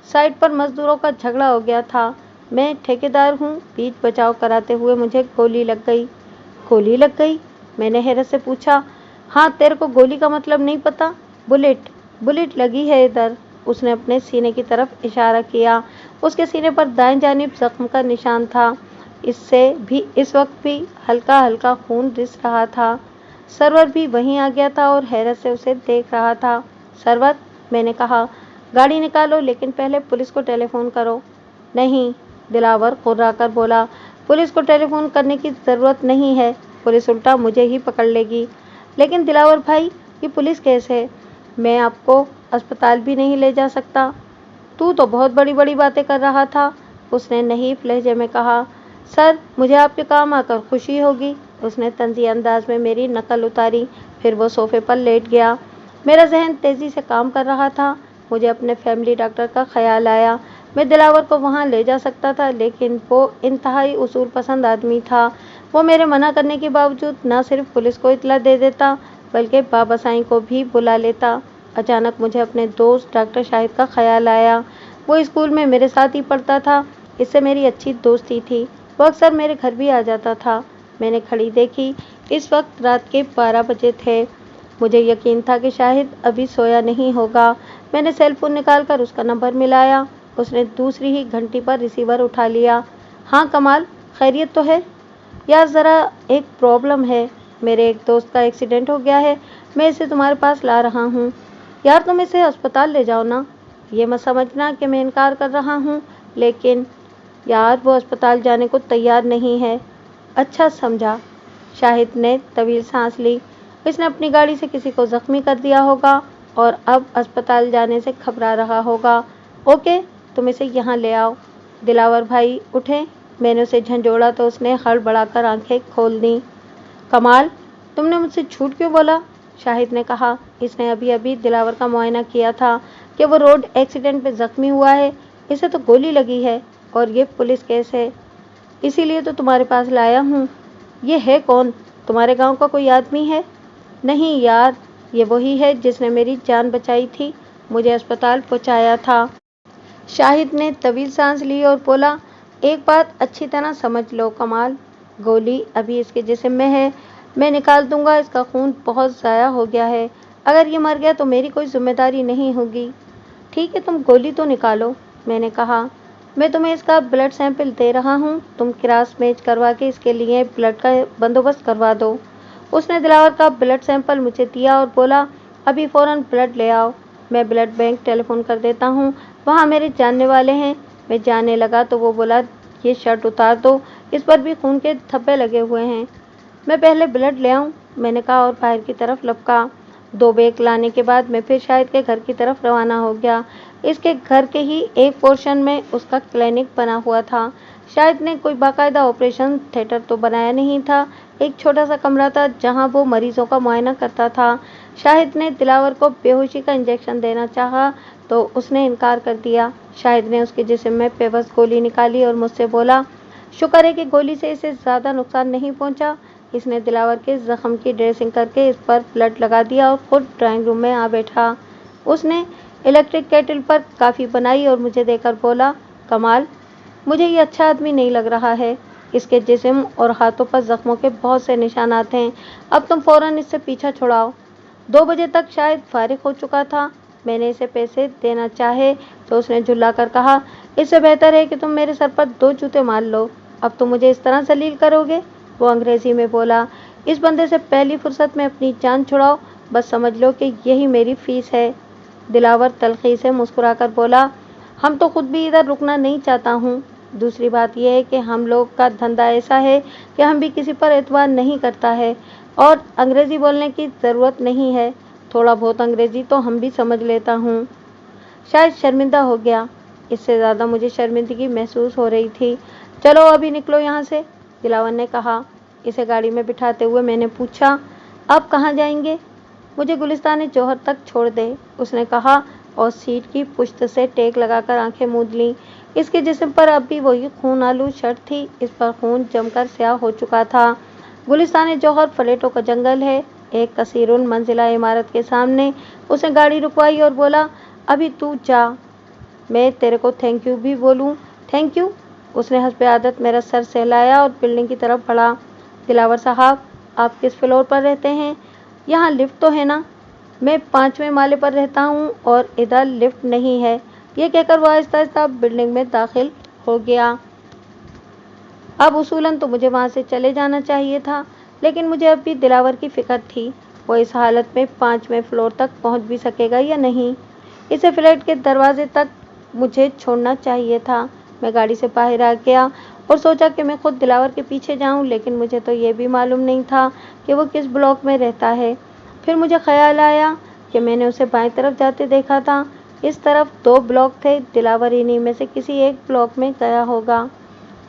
साइट पर मजदूरों का झगड़ा हो गया था। मैं ठेकेदार हूँ, बीच बचाव कराते हुए मुझे गोली लग गई। गोली लग गई? मैंने हैरत से पूछा। हाँ, तेरे को गोली का मतलब नहीं पता? बुलेट, बुलेट लगी है इधर। उसने अपने सीने की तरफ इशारा किया। उसके सीने पर दाएं जानिब जख्म का निशान था। इससे भी इस वक्त भी हल्का हल्का खून रिस रहा था। सरवर भी वहीं आ गया था और हैरत से उसे देख रहा था। सरवर, मैंने कहा, गाड़ी निकालो, लेकिन पहले पुलिस को टेलीफोन करो। नहीं, दिलावर कुर्राकर बोला, पुलिस को टेलीफोन करने की ज़रूरत नहीं है, पुलिस उल्टा मुझे ही पकड़ लेगी। लेकिन दिलावर भाई, ये पुलिस केस है, मैं आपको अस्पताल भी नहीं ले जा सकता। तू तो बहुत बड़ी बड़ी बातें कर रहा था, उसने नहीफ लहजे में कहा। सर, मुझे आपके काम आकर खुशी होगी। उसने तंज़ी अंदाज में मेरी नकल उतारी। फिर वो सोफे पर लेट गया। मेरा जहन तेज़ी से काम कर रहा था। मुझे अपने फैमिली डॉक्टर का ख्याल आया। मैं दिलावर को वहाँ ले जा सकता था, लेकिन वो इंतहाई उसूल पसंद आदमी था। वो मेरे मना करने के बावजूद न सिर्फ पुलिस को इत्तला दे देता, बल्कि बाबा साईं को भी बुला लेता। अचानक मुझे अपने दोस्त डॉक्टर शाहिद का ख्याल आया। वो स्कूल में मेरे साथ ही पढ़ता था। इससे मेरी अच्छी दोस्ती थी। वो अक्सर मेरे घर भी आ जाता था। मैंने घड़ी देखी। इस वक्त रात के 12 बजे थे। मुझे यकीन था कि शाहिद अभी सोया नहीं होगा। मैंने सेल फोन निकाल कर उसका नंबर मिलाया। उसने दूसरी ही घंटी पर रिसीवर उठा लिया। हाँ कमाल, खैरियत तो है? यार, ज़रा एक प्रॉब्लम है। मेरे एक दोस्त का एक्सीडेंट हो गया है। मैं इसे तुम्हारे पास ला रहा हूँ। यार, तुम इसे अस्पताल ले जाओ ना। ये मत समझना कि मैं इनकार कर रहा हूँ, लेकिन यार, वो अस्पताल जाने को तैयार नहीं है। अच्छा, समझा। शाहिद ने तवील सांस ली। इसने अपनी गाड़ी से किसी को ज़ख्मी कर दिया होगा और अब अस्पताल जाने से घबरा रहा होगा। ओके, तुम इसे यहाँ ले आओ। दिलावर भाई उठे। मैंने उसे झंझोड़ा तो उसने हड़बड़ाकर आंखें खोल दी। कमाल, तुमने मुझसे झूठ क्यों बोला? शाहिद ने कहा। इसने अभी अभी दिलावर का मुआयना किया था कि वो रोड एक्सीडेंट में ज़ख्मी हुआ है। इसे तो गोली लगी है और ये पुलिस केस है, इसीलिए तो तुम्हारे पास लाया हूँ। ये है कौन? तुम्हारे गांव का कोई आदमी है? नहीं यार, ये वही है जिसने मेरी जान बचाई थी, मुझे अस्पताल पहुँचाया था। शाहिद ने तवील सांस ली और बोला, एक बात अच्छी तरह समझ लो कमाल, गोली अभी इसके जिस्म में है। मैं निकाल दूंगा, इसका खून बहुत ज़ाया हो गया है। अगर ये मर गया तो मेरी कोई जिम्मेदारी नहीं होगी। ठीक है, तुम गोली तो निकालो, मैंने कहा। मैं तुम्हें इसका ब्लड सैंपल दे रहा हूँ, तुम क्रॉस मैच करवा के इसके लिए ब्लड का बंदोबस्त करवा दो। उसने दिलावर का ब्लड सैंपल मुझे दिया और बोला, अभी फ़ौरन ब्लड ले आओ। मैं ब्लड बैंक टेलीफोन कर देता हूँ, वहाँ मेरे जानने वाले हैं। मैं जाने लगा तो वो बोला, ये शर्ट उतार दो, इस पर भी खून के धब्बे लगे हुए हैं। मैं पहले ब्लड ले आऊँ, मैंने कहा और बाहर की तरफ लपका। 2 बैग लाने के बाद मैं फिर शाहिद के घर की तरफ रवाना हो गया। इसके घर के ही एक पोर्शन में उसका क्लिनिक बना हुआ था। शाहिद ने कोई बाकायदा ऑपरेशन थिएटर तो बनाया नहीं था, एक छोटा सा कमरा था जहां वो मरीजों का मुआयना करता था। शाहिद ने दिलावर को बेहोशी का इंजेक्शन देना चाहा तो उसने इनकार कर दिया। शाहिद ने उसके जिस्म में पेवस गोली निकाली और मुझसे बोला, शुक्र है कि गोली से इसे ज़्यादा नुकसान नहीं पहुंचा। इसने दिलावर के जख्म की ड्रेसिंग करके इस पर ब्लड लगा दिया और खुद ड्राइंग रूम में आ बैठा। उसने इलेक्ट्रिक केटल पर कॉफ़ी बनाई और मुझे देकर बोला, कमाल, मुझे ये अच्छा आदमी नहीं लग रहा है। इसके जिस्म और हाथों पर जख्मों के बहुत से निशानात हैं। अब तुम फौरन इससे पीछा छुड़ाओ। 2 बजे तक शायद फारिग हो चुका था। मैंने इसे पैसे देना चाहे तो उसने झुल्ला कर कहा, इससे बेहतर है कि तुम मेरे सर पर 2 जूते मार लो। अब तुम मुझे इस तरह जलील करोगे? वो अंग्रेजी में बोला, इस बंदे से पहली फुर्सत में अपनी जान छुड़ाओ, बस समझ लो कि यही मेरी फीस है। दिलावर तल्खी से मुस्कुराकर बोला, हम तो खुद भी इधर रुकना नहीं चाहता हूँ। दूसरी बात यह है कि हम लोग का धंधा ऐसा है कि हम भी किसी पर एतबार नहीं करता है और अंग्रेज़ी बोलने की ज़रूरत नहीं है। थोड़ा बहुत अंग्रेज़ी तो हम भी समझ लेता हूँ। शायद शर्मिंदा हो गया। इससे ज़्यादा मुझे शर्मिंदगी महसूस हो रही थी। चलो अभी निकलो यहाँ से, दिलावर ने कहा। इसे गाड़ी में बिठाते हुए मैंने पूछा, आप कहाँ जाएंगे? मुझे गुलिस्तान जौहर तक छोड़ दे, उसने कहा और सीट की पुश्त से टेक लगाकर आंखें मूंद लीं। इसके जिस्म पर अब भी वही खून आलू शर्ट थी, इस पर खून जमकर स्याह हो चुका था। गुलिस्तान जौहर फ्लैटों का जंगल है, एक कसीरुन मंजिला इमारत के सामने। उसने गाड़ी रुकवाई और बोला, अभी तू जा, मैं तेरे को थैंक यू भी बोलूँ? Thank you? उसने हस्बे आदत मेरा सर सहलाया और बिल्डिंग की तरफ बढ़ा। दिलावर साहब, आप किस फ्लोर पर रहते हैं? यहाँ लिफ्ट तो है ना? मैं 5वें माले पर रहता हूँ और इधर लिफ्ट नहीं है। ये कहकर वो आहिस्ता आहिस्ता बिल्डिंग में दाखिल हो गया। अब उसूलन तो मुझे वहाँ से चले जाना चाहिए था, लेकिन मुझे अब भी दिलावर की फिक्र थी। वो इस हालत में 5वें फ्लोर तक पहुँच भी सकेगा या नहीं। इसे फ्लैट के दरवाजे तक मुझे छोड़ना चाहिए था। मैं गाड़ी से बाहर आ गया और सोचा कि मैं खुद दिलावर के पीछे जाऊं, लेकिन मुझे तो ये भी मालूम नहीं था कि वो किस ब्लॉक में रहता है। फिर मुझे ख्याल आया कि मैंने उसे बाईं तरफ जाते देखा था। इस तरफ 2 ब्लॉक थे, दिलावर इन्हीं में से किसी एक ब्लॉक में गया होगा।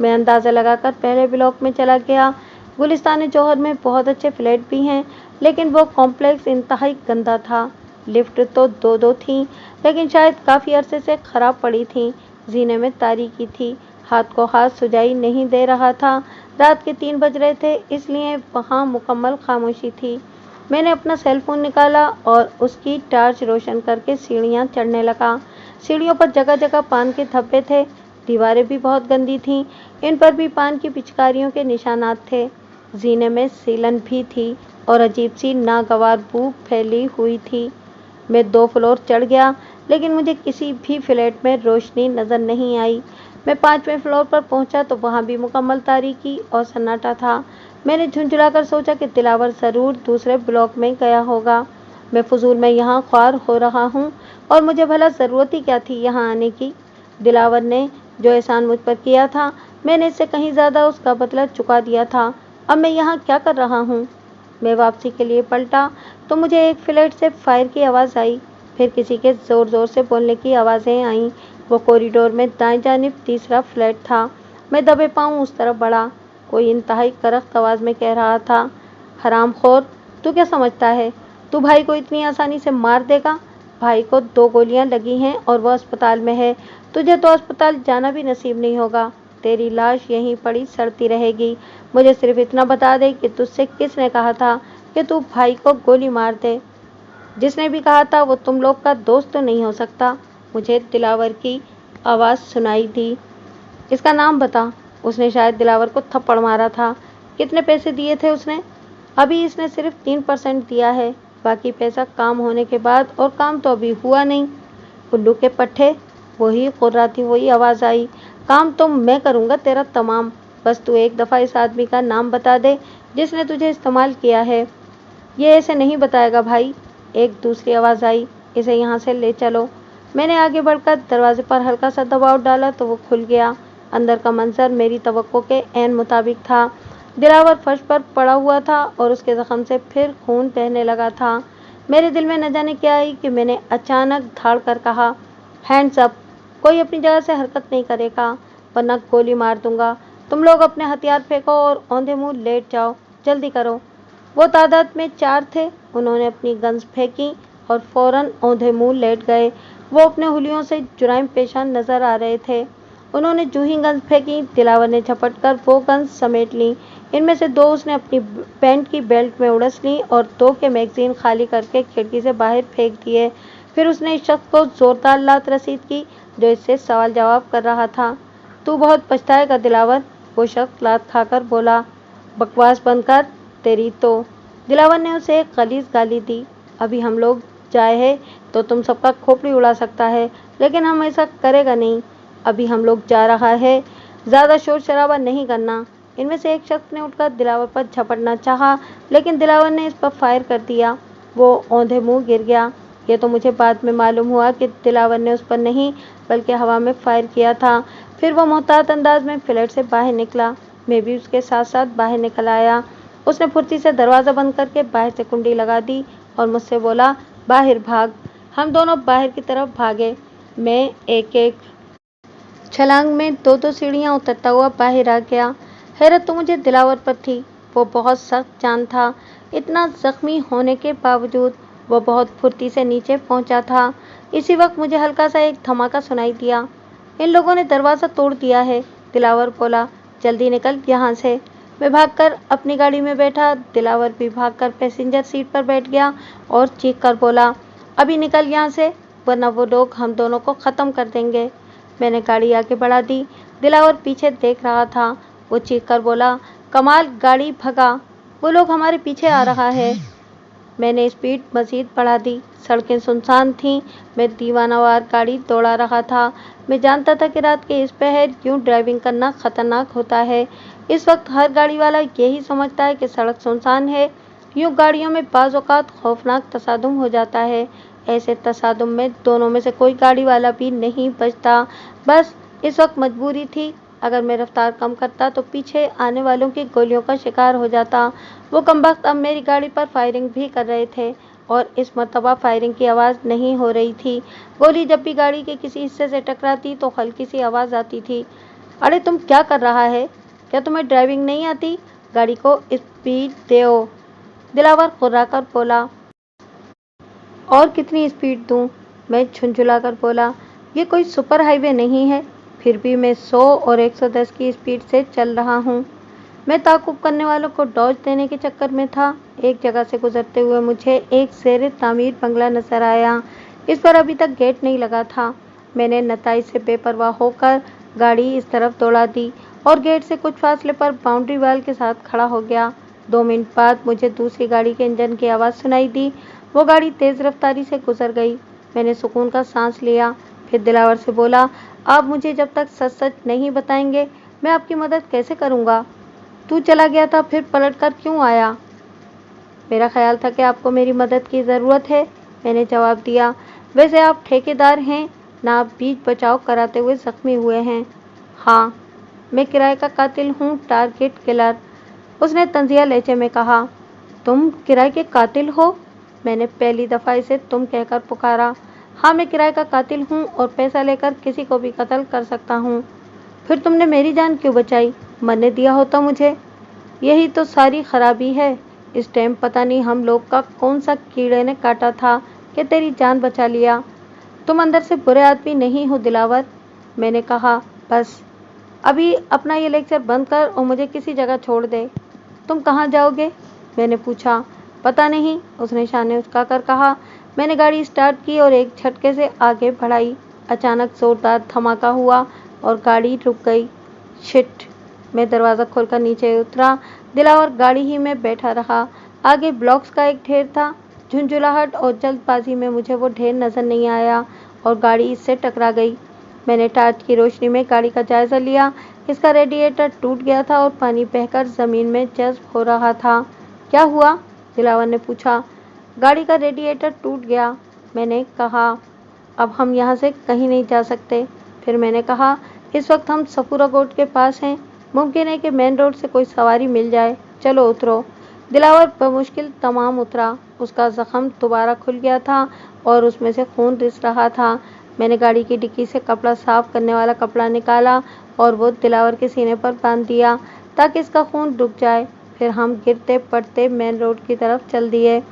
मैं अंदाज़ा लगाकर पहले ब्लॉक में चला गया। गुलिस्तान जौहर में बहुत अच्छे फ्लैट भी हैं, लेकिन वो कॉम्प्लेक्स इंतहाई गंदा था। लिफ्ट तो 2-2 थीं, लेकिन शायद काफ़ी अरसे से ख़राब पड़ी थीं। जीने में तारीकी थी, हाथ को हाथ सुझाई नहीं दे रहा था। रात के 3 बज रहे थे, इसलिए वहाँ मुकम्मल खामोशी थी। मैंने अपना सेल फोन निकाला और उसकी टार्च रोशन करके सीढ़ियाँ चढ़ने लगा। सीढ़ियों पर जगह जगह पान के धब्बे थे, दीवारें भी बहुत गंदी थीं, इन पर भी पान की पिचकारियों के निशानात थे। जीने में सीलन भी थी और अजीब सी नागवार बू फैली हुई थी। मैं 2 फ्लोर चढ़ गया, लेकिन मुझे किसी भी फ्लैट में रोशनी नज़र नहीं आई। मैं 5वें फ्लोर पर पहुंचा तो वहां भी मुकम्मल तारीकी और सन्नाटा था। मैंने झुंझुलाकर सोचा कि दिलावर ज़रूर दूसरे ब्लॉक में गया होगा। मैं फजूल में यहाँ ख्वार हो रहा हूँ और मुझे भला ज़रूरत ही क्या थी यहाँ आने की। दिलावर ने जो एहसान मुझ पर किया था, मैंने इससे कहीं ज़्यादा उसका बदला चुका दिया था। अब मैं यहाँ क्या कर रहा हूँ? मैं वापसी के लिए पलटा तो मुझे एक फ्लैट से फायर की आवाज़ आई। फिर किसी के ज़ोर ज़ोर से बोलने की आवाज़ें आईं। वो कॉरिडोर में दाएं जानिब तीसरा फ्लैट था। मैं दबे पाँव उस तरफ बढ़ा। कोई इंतहाई करख्त आवाज़ में कह रहा था, हरामखोर, तू क्या समझता है तू भाई को इतनी आसानी से मार देगा? भाई को 2 गोलियां लगी हैं और वह अस्पताल में है। तुझे तो अस्पताल जाना भी नसीब नहीं होगा। तेरी लाश यहीं पड़ी सड़ती रहेगी। मुझे सिर्फ इतना बता दे कि तुझसे किसने कहा था कि तू भाई को गोली मार दे? जिसने भी कहा था वो तुम लोग का दोस्त तो नहीं हो सकता। मुझे दिलावर की आवाज़ सुनाई दी, इसका नाम बता। उसने शायद दिलावर को थप्पड़ मारा था। कितने पैसे दिए थे उसने? अभी इसने सिर्फ 3% दिया है, बाकी पैसा काम होने के बाद, और काम तो अभी हुआ नहीं। उल्लू के पट्टे, वही कुर्राती वही आवाज़ आई, काम तो मैं करूँगा तेरा तमाम। बस तू एक दफ़ा इस आदमी का नाम बता दे, जिसने तुझे इस्तेमाल किया है। ये ऐसे नहीं बताएगा भाई, एक दूसरी आवाज़ आई। इसे यहाँ से ले चलो। मैंने आगे बढ़कर दरवाजे पर हल्का सा दबाव डाला तो वो खुल गया। अंदर का मंजर मेरी तवक्को के ऐन मुताबिक था। दिलावर फर्श पर पड़ा हुआ था और उसके जख्म से फिर खून बहने लगा था। मेरे दिल में न जाने क्या आई कि मैंने अचानक धाड़ कर कहा, हैंड्स अप। कोई अपनी जगह से हरकत नहीं करेगा वरना गोली मार दूंगा। तुम लोग अपने हथियार फेंको और औंधे मुंह लेट जाओ, जल्दी करो। वो तादाद में 4 थे। उन्होंने अपनी गन्स फेंकी और फौरन औंधे मुंह लेट गए। वो अपने हुलियों से जुराइम पेशान नजर आ रहे थे। उन्होंने जूं ही गन्स फेंकी, दिलावर ने झपट कर वो गन्स समेट लीं। इनमें से 2 उसने अपनी पैंट की बेल्ट में उड़स लीं और 2 के मैगजीन खाली करके खिड़की से बाहर फेंक दिए। फिर उसने इस शख्स को जोरदार लात रसीद की जो इससे सवाल जवाब कर रहा था। तू बहुत पछताएगा दिलावर, वो शख्स लात खाकर बोला। बकवास बंद कर, तेरी तो। दिलावर ने उसे एक गलीज गाली दी। अभी हम लोग जाए हैं तो तुम सबका खोपड़ी उड़ा सकता है, लेकिन हम ऐसा करेगा नहीं। अभी हम लोग जा रहा है, ज़्यादा शोर शराबा नहीं करना। इनमें से एक शख्स ने उठकर दिलावर पर झपटना चाहा, लेकिन दिलावर ने इस पर फायर कर दिया। वो औंधे मुंह गिर गया। ये तो मुझे बाद में मालूम हुआ कि दिलावर ने उस पर नहीं बल्कि हवा में फायर किया था। फिर वो मोहतात अंदाज में फ्लैट से बाहर निकला। मैं भी उसके साथ साथ बाहर निकल आया। उसने फुर्ती से दरवाज़ा बंद करके बाहर से कुंडी लगा दी और मुझसे बोला, बाहर भाग। हम दोनों बाहर की तरफ भागे। मैं एक एक छलांग में 2-2 सीढ़ियाँ उतरता हुआ बाहर आ गया। हैरत तो मुझे दिलावर पर थी। वो बहुत सख्त जान था। इतना जख्मी होने के बावजूद वो बहुत फुर्ती से नीचे पहुंचा था। इसी वक्त मुझे हल्का सा एक धमाका सुनाई दिया। इन लोगों ने दरवाज़ा तोड़ दिया है, दिलावर बोला। जल्दी निकल यहाँ से। मैं भागकर अपनी गाड़ी में बैठा। दिलावर भी भागकर पैसेंजर सीट पर बैठ गया और चीख कर बोला, अभी निकल यहाँ से वरना वो लोग हम दोनों को ख़त्म कर देंगे। मैंने गाड़ी आगे बढ़ा दी। दिलावर पीछे देख रहा था। वो चीख कर बोला, कमाल, गाड़ी भगा, वो लोग हमारे पीछे आ रहा है। मैंने स्पीड मज़ीद बढ़ा दी। सड़कें सुनसान थीं। मैं दीवानावार गाड़ी दौड़ा रहा था। मैं जानता था कि रात के इस पहर यूं ड्राइविंग करना ख़तरनाक होता है। इस वक्त हर गाड़ी वाला यही समझता है कि सड़क सुनसान है। यूं गाड़ियों में बाज़ औक़ात खौफनाक तसादुम हो जाता है। ऐसे तसादुम में दोनों में से कोई गाड़ी वाला भी नहीं बचता। बस इस वक्त मजबूरी थी। अगर मैं रफ्तार कम करता तो पीछे आने वालों की गोलियों का शिकार हो जाता। वो कमबख्त अब मेरी गाड़ी पर फायरिंग भी कर रहे थे और इस मर्तबा फायरिंग की आवाज़ नहीं हो रही थी। गोली जब भी गाड़ी के किसी हिस्से से टकराती तो हल्की सी आवाज़ आती थी। अरे तुम क्या कर रहा है? क्या तुम्हें ड्राइविंग नहीं आती? गाड़ी को स्पीड दो, दिलावर कुर्राकर बोला। और कितनी स्पीड दूं? मैं झुंझुलाकर बोला। ये कोई सुपर हाईवे नहीं है, फिर भी मैं 100 और 110 की स्पीड से चल रहा हूँ। मैं ताक़ुब करने वालों को डॉज देने के चक्कर में था। एक जगह से गुजरते हुए मुझे एक ज़ेर तामीर बंगला नजर आया। इस पर अभी तक गेट नहीं लगा था। मैंने नताइज से बेपरवाह होकर गाड़ी इस तरफ दौड़ा दी और गेट से कुछ फासले पर बाउंड्री वाल के साथ खड़ा हो गया। 2 मिनट बाद मुझे दूसरी गाड़ी के इंजन की आवाज़ सुनाई दी। वो गाड़ी तेज़ रफ्तारी से गुजर गई। मैंने सुकून का सांस लिया। फिर दिलावर से बोला, आप मुझे जब तक सच सच नहीं बताएंगे मैं आपकी मदद कैसे करूँगा? तू चला गया था फिर पलट कर क्यों आया? मेरा ख्याल था कि आपको मेरी मदद की ज़रूरत है, मैंने जवाब दिया। वैसे आप ठेकेदार हैं ना, आप बीच बचाव कराते हुए ज़ख्मी हुए हैं। हाँ, मैं किराए का कातिल हूँ, टारगेट किलर, उसने तंजिया लहजे में कहा। तुम किराए के कातिल हो? मैंने पहली दफ़ा इसे तुम कहकर पुकारा। हाँ, मैं किराए का कातिल हूँ और पैसा लेकर किसी को भी कत्ल कर सकता हूँ। फिर तुमने मेरी जान क्यों बचाई? मरने दिया होता मुझे। यही तो सारी खराबी है। इस टाइम पता नहीं हम लोग का कौन सा कीड़े ने काटा था कि तेरी जान बचा लिया। तुम अंदर से बुरे आदमी नहीं हो दिलावर, मैंने कहा। बस अभी अपना ये लेक्चर बंद कर और मुझे किसी जगह छोड़ दे। तुम कहाँ जाओगे? मैंने पूछा। पता नहीं, उसने शाने उचकाकर कहा। मैंने गाड़ी स्टार्ट की और एक झटके से आगे बढ़ाई। अचानक जोरदार धमाका हुआ और गाड़ी रुक गई। शिट! मैं दरवाज़ा खोलकर नीचे उतरा। दिलावर गाड़ी ही में बैठा रहा। आगे ब्लॉक्स का एक ढेर था। झुंझुलाहट और जल्दबाजी में मुझे वो ढेर नजर नहीं आया और गाड़ी इससे टकरा गई। मैंने टार्च की रोशनी में गाड़ी का जायज़ा लिया। इसका रेडिएटर टूट गया था और पानी बहकर ज़मीन में जज्ब हो रहा था। क्या हुआ? दिलावर ने पूछा। गाड़ी का रेडिएटर टूट गया, मैंने कहा। अब हम यहाँ से कहीं नहीं जा सकते। फिर मैंने कहा, इस वक्त हम सफूरा कोट के पास हैं, मुमकिन है कि मेन रोड से कोई सवारी मिल जाए, चलो उतरो। दिलावर बमुश्किल तमाम उतरा। उसका जख्म दोबारा खुल गया था और उसमें से खून रिस रहा था। मैंने गाड़ी की डिक्की से कपड़ा साफ करने वाला कपड़ा निकाला और वो दिलावर के सीने पर बांध दिया ताकि इसका खून रुक जाए। फिर हम गिरते पड़ते मेन रोड की तरफ चल दिए।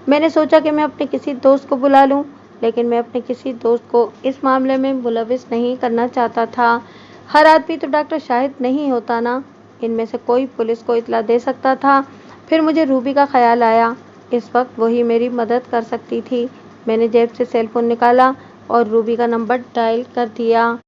मैंने सोचा कि मैं अपने किसी दोस्त को बुला लूं, लेकिन मैं अपने किसी दोस्त को इस मामले में मुलविस नहीं करना चाहता था। हर आदमी तो डॉक्टर शाहिद नहीं होता ना। इनमें से कोई पुलिस को इत्तला दे सकता था। फिर मुझे रूबी का ख्याल आया। इस वक्त वही मेरी मदद कर सकती थी। मैंने जेब से सेल फोन निकाला और रूबी का नंबर डायल कर दिया।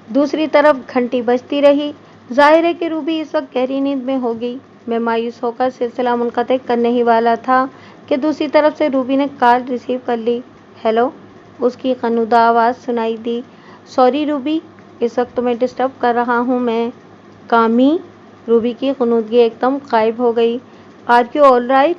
दूसरी तरफ घंटी बजती रही। जाहिर है कि रूबी इस वक्त गहरी नींद में होगी। मैं मायूस होकर सिलसिला मुनक़ते करने ही वाला था कि दूसरी तरफ से रूबी ने कॉल रिसीव कर ली। हेलो, उसकी ख़नुदा आवाज़ सुनाई दी। सॉरी रूबी, इस वक्त तुम्हें डिस्टर्ब कर रहा हूँ मैं। कामी? रूबी की ख़ुनूदगी एकदम गायब हो गई। Are you all right?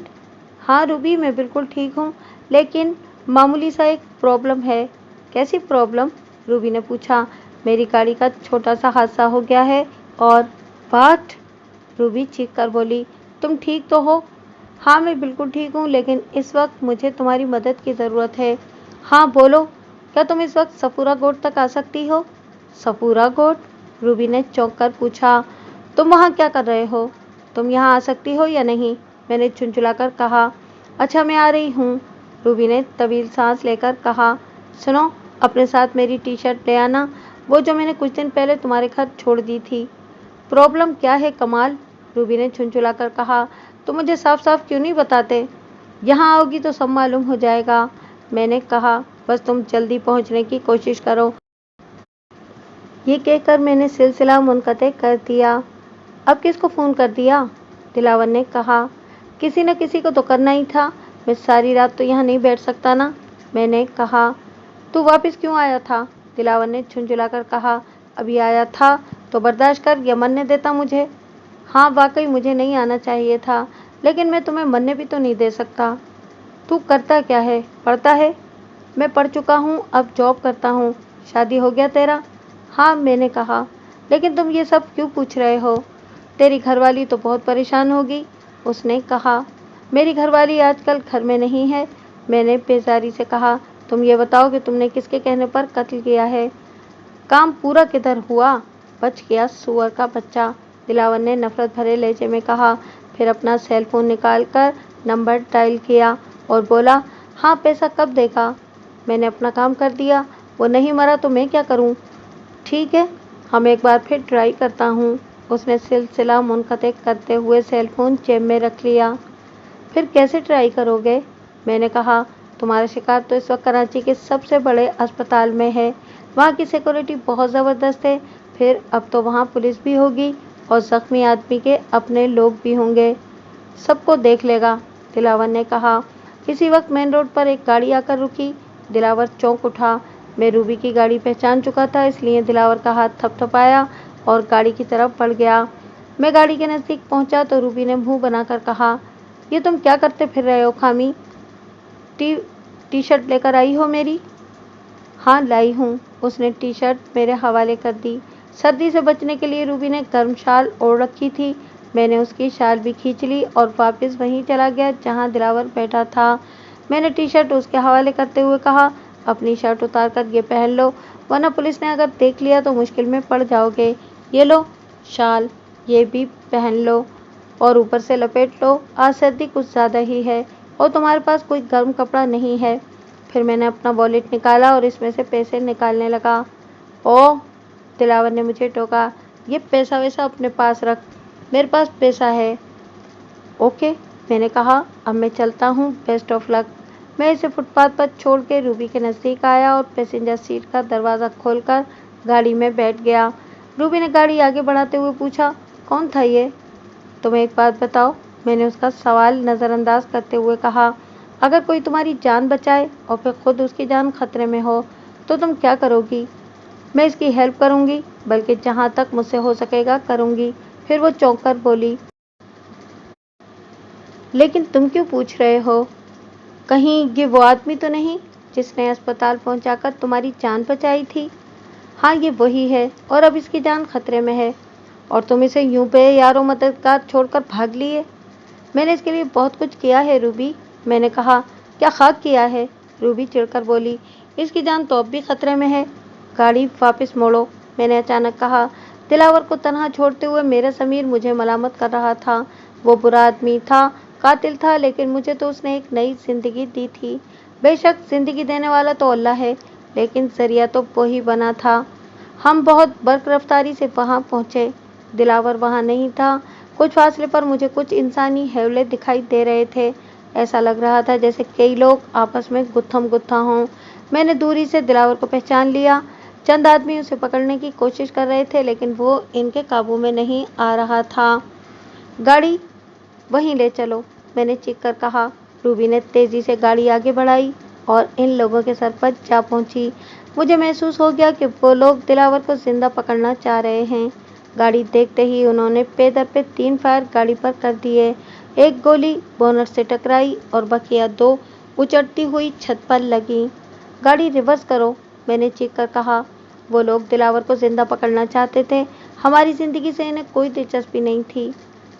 हाँ रूबी, मैं बिल्कुल ठीक हूँ, लेकिन मामूली सा एक प्रॉब्लम है। कैसी प्रॉब्लम? रूबी ने पूछा। मेरी गाड़ी का छोटा सा हादसा हो गया है और वाट? रूबी चीख कर बोली। तुम ठीक तो हो? हाँ मैं बिल्कुल ठीक हूँ, लेकिन इस वक्त मुझे तुम्हारी मदद की ज़रूरत है। हाँ बोलो, क्या तुम इस वक्त सफूरा कोट तक आ सकती हो? सफूरा कोट? रूबी ने चौंक कर पूछा। तुम वहाँ क्या कर रहे हो? तुम यहाँ आ सकती हो या नहीं? मैंने झुंझुलाकर कहा। अच्छा मैं आ रही हूँ, रूबी ने तवील सांस लेकर कहा। सुनो, अपने साथ मेरी टी शर्ट ले आना, वो जो मैंने कुछ दिन पहले तुम्हारे घर छोड़ दी थी। प्रॉब्लम क्या है कमाल? रूबी ने झुंझुलाकर कहा। तुम मुझे साफ साफ क्यों नहीं बताते? यहाँ आओगी तो सब मालूम हो जाएगा, मैंने कहा। बस तुम जल्दी पहुँचने की कोशिश करो। ये कहकर मैंने सिलसिला मुनक़ते कर दिया। अब किसको फ़ोन कर दिया? दिलावर ने कहा। किसी न किसी को तो करना ही था, मैं सारी रात तो यहाँ नहीं बैठ सकता ना, मैंने कहा। तू वापस क्यों आया था? दिलावर ने झुंझुलाकर कहा। अभी आया था तो बर्दाश्त कर या मरने देता मुझे? हाँ वाकई मुझे नहीं आना चाहिए था, लेकिन मैं तुम्हें मरने भी तो नहीं दे सकता। तू करता क्या है? पढ़ता है? मैं पढ़ चुका हूँ, अब जॉब करता हूँ। शादी हो गया तेरा? हाँ मैंने कहा। लेकिन तुम ये सब क्यों पूछ रहे हो? तेरी घरवाली तो बहुत परेशान होगी, उसने कहा। मेरी घरवाली आजकल घर में नहीं है, मैंने बेजारी से कहा। तुम ये बताओ कि तुमने किसके कहने पर कत्ल किया है? काम पूरा किधर हुआ? बच गया सुअर का बच्चा, दिलावर ने नफरत भरे लहजे में कहा। फिर अपना सेल फोन निकाल कर नंबर डायल किया और बोला, हाँ पैसा कब देगा? मैंने अपना काम कर दिया, वो नहीं मरा तो मैं क्या करूं? ठीक है, हम एक बार फिर ट्राई करता हूँ। उसने सिलसिला मुनक़ते करते हुए सेल फोन जेब में रख लिया। फिर कैसे ट्राई करोगे? मैंने कहा। तुम्हारा शिकार तो इस वक्त कराची के सबसे बड़े अस्पताल में है, वहाँ की सिक्योरिटी बहुत ज़बरदस्त है। फिर अब तो वहाँ पुलिस भी होगी और ज़ख्मी आदमी के अपने लोग भी होंगे, सबको देख लेगा, दिलावर ने कहा। इसी वक्त मेन रोड पर एक गाड़ी आकर रुकी। दिलावर चौंक उठा। मैं रूबी की गाड़ी पहचान चुका था, इसलिए दिलावर का हाथ थपथपाया और गाड़ी की तरफ बढ़ गया। मैं गाड़ी के नज़दीक पहुंचा तो रूबी ने मुंह बनाकर कहा, ये तुम क्या करते फिर रहे हो खामी? टी शर्ट लेकर आई हो मेरी? हाँ लाई हूँ, उसने टी शर्ट मेरे हवाले कर दी। सर्दी से बचने के लिए रूबी ने गर्म शाल ओढ़ रखी थी। मैंने उसकी शाल भी खींच ली और वापस वहीं चला गया जहाँ दिलावर बैठा था। मैंने टी शर्ट उसके हवाले करते हुए कहा, अपनी शर्ट उतार कर ये पहन लो, वरना पुलिस ने अगर देख लिया तो मुश्किल में पड़ जाओगे। ये लो शाल, ये भी पहन लो और ऊपर से लपेट लो, आज सर्दी कुछ ज़्यादा ही है और तुम्हारे पास कोई गर्म कपड़ा नहीं है। फिर मैंने अपना वॉलेट निकाला और इसमें से पैसे निकालने लगा। ओह, दिलावर ने मुझे टोका, ये पैसा वैसा अपने पास रख, मेरे पास पैसा है। ओके, मैंने कहा। अब मैं चलता हूँ, बेस्ट ऑफ लक। मैं इसे फुटपाथ पर छोड़ के रूबी के नज़दीक आया और पैसेंजर सीट का दरवाज़ा खोलकर गाड़ी में बैठ गया। रूबी ने गाड़ी आगे बढ़ाते हुए पूछा, कौन था ये? तुम एक बात बताओ, मैंने उसका सवाल नज़रअंदाज करते हुए कहा। अगर कोई तुम्हारी जान बचाए और फिर खुद उसकी जान खतरे में हो तो तुम क्या करोगी? मैं इसकी हेल्प करूँगी, बल्कि जहाँ तक मुझसे हो सकेगा करूँगी। फिर वो चौंक कर बोली, लेकिन तुम क्यों पूछ रहे हो? कहीं ये वो आदमी तो नहीं जिसने अस्पताल पहुंचाकर तुम्हारी जान बचाई थी? हाँ, ये वही है, और अब इसकी जान खतरे में है। और तुम इसे यूं पे यारों मददगार छोड़कर भाग लिए? मैंने इसके लिए बहुत कुछ किया है रूबी, मैंने कहा। क्या खाक किया है? रूबी चिढ़कर बोली, इसकी जान तो अब भी खतरे में है। गाड़ी वापस मोड़ो, मैंने अचानक कहा। दिलावर को तन्हा छोड़ते हुए मेरा समीर मुझे मलामत कर रहा था। वो बुरा आदमी था, कातिल था, लेकिन मुझे तो उसने एक नई जिंदगी दी थी। बेशक जिंदगी देने वाला तो अल्लाह है, लेकिन जरिया तो वही बना था। हम बहुत बर्क रफ्तारी से वहां पहुंचे। दिलावर वहां नहीं था। कुछ फासले पर मुझे कुछ इंसानी हैवले दिखाई दे रहे थे। ऐसा लग रहा था जैसे कई लोग आपस में गुत्थम गुत्था हों। मैंने दूरी से दिलावर को पहचान लिया। चंद आदमी उसे पकड़ने की कोशिश कर रहे थे, लेकिन वो इनके काबू में नहीं आ रहा था। गाड़ी वहीं ले चलो, मैंने चीख कर कहा। रूबी ने तेजी से गाड़ी आगे बढ़ाई और इन लोगों के सर पर जा पहुंची। मुझे महसूस हो गया कि वो लोग दिलावर को जिंदा पकड़ना चाह रहे हैं। गाड़ी देखते ही उन्होंने पे दर पे 3 फायर गाड़ी पर कर दिए। एक गोली बोनट से टकराई और बकिया 2 उचटती हुई छत पर लगी। गाड़ी रिवर्स करो, मैंने चीख कर कहा। वो लोग दिलावर को जिंदा पकड़ना चाहते थे, हमारी जिंदगी से इन्हें कोई दिलचस्पी नहीं थी।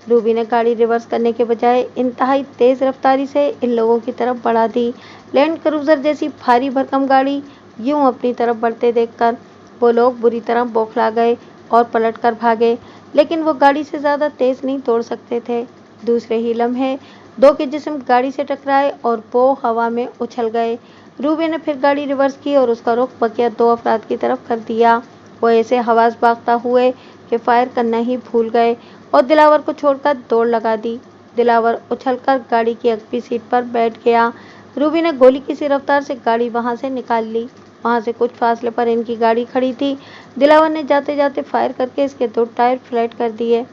रूबी ने गाड़ी रिवर्स करने के बजाय इंतहाई तेज रफ्तारी से इन लोगों की तरफ बढ़ा दी। लैंड क्रूजर जैसी भारी भरकम गाड़ी यूं अपनी तरफ बढ़ते देखकर वो लोग बुरी तरह बौखला गए और पलट कर भागे, लेकिन वो गाड़ी से ज्यादा तेज नहीं दौड़ सकते थे। दूसरे ही लम्हे 2 के जिस्म गाड़ी से टकराए और वो हवा में उछल गए। रूबी ने फिर गाड़ी रिवर्स की और उसका रुख बकिया 2 अफराद की तरफ कर दिया। वो ऐसे हवास भागता हुए कि फायर करना ही भूल गए और दिलावर को छोड़कर दौड़ लगा दी। दिलावर उछलकर गाड़ी की अगली सीट पर बैठ गया। रूबी ने गोली की सी रफ्तार से गाड़ी वहां से निकाल ली। वहां से कुछ फासले पर इनकी गाड़ी खड़ी थी। दिलावर ने जाते जाते फायर करके इसके 2 टायर फ्लैट कर दिए।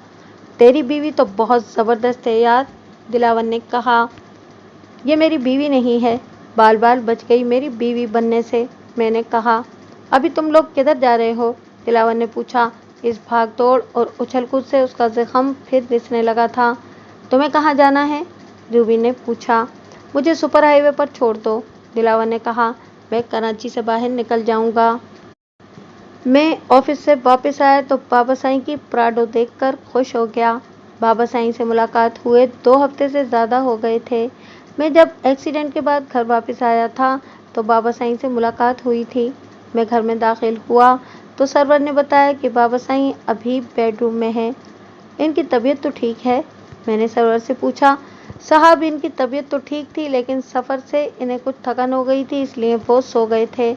तेरी बीवी तो बहुत जबरदस्त है यार, दिलावर ने कहा। ये मेरी बीवी नहीं है, बाल बाल बच गई मेरी बीवी बनने से, मैंने कहा। अभी तुम लोग किधर जा रहे हो? दिलावर ने पूछा। इस भागदौड़ और उछल कूद से उसका जख्म फिर रिसने लगा था। तुम्हें कहाँ जाना है? रूबी ने पूछा। मुझे सुपर हाईवे पर छोड़ दो, दिलावर ने कहा। मैं कराची से बाहर निकल जाऊंगा। मैं ऑफिस से वापस आया तो बाबा साईं की प्राडो देखकर खुश हो गया। बाबा साईं से मुलाकात हुए 2 हफ्ते से ज़्यादा हो गए थे। मैं जब एक्सीडेंट के बाद घर वापस आया था तो बाबा साईं से मुलाकात हुई थी। मैं घर में दाखिल हुआ तो सर्वर ने बताया कि बाबा साईं अभी बेडरूम में हैं। इनकी तबीयत तो ठीक है? मैंने सर्वर से पूछा। साहब, इनकी तबीयत तो ठीक थी, लेकिन सफ़र से इन्हें कुछ थकान हो गई थी, इसलिए वो सो गए थे।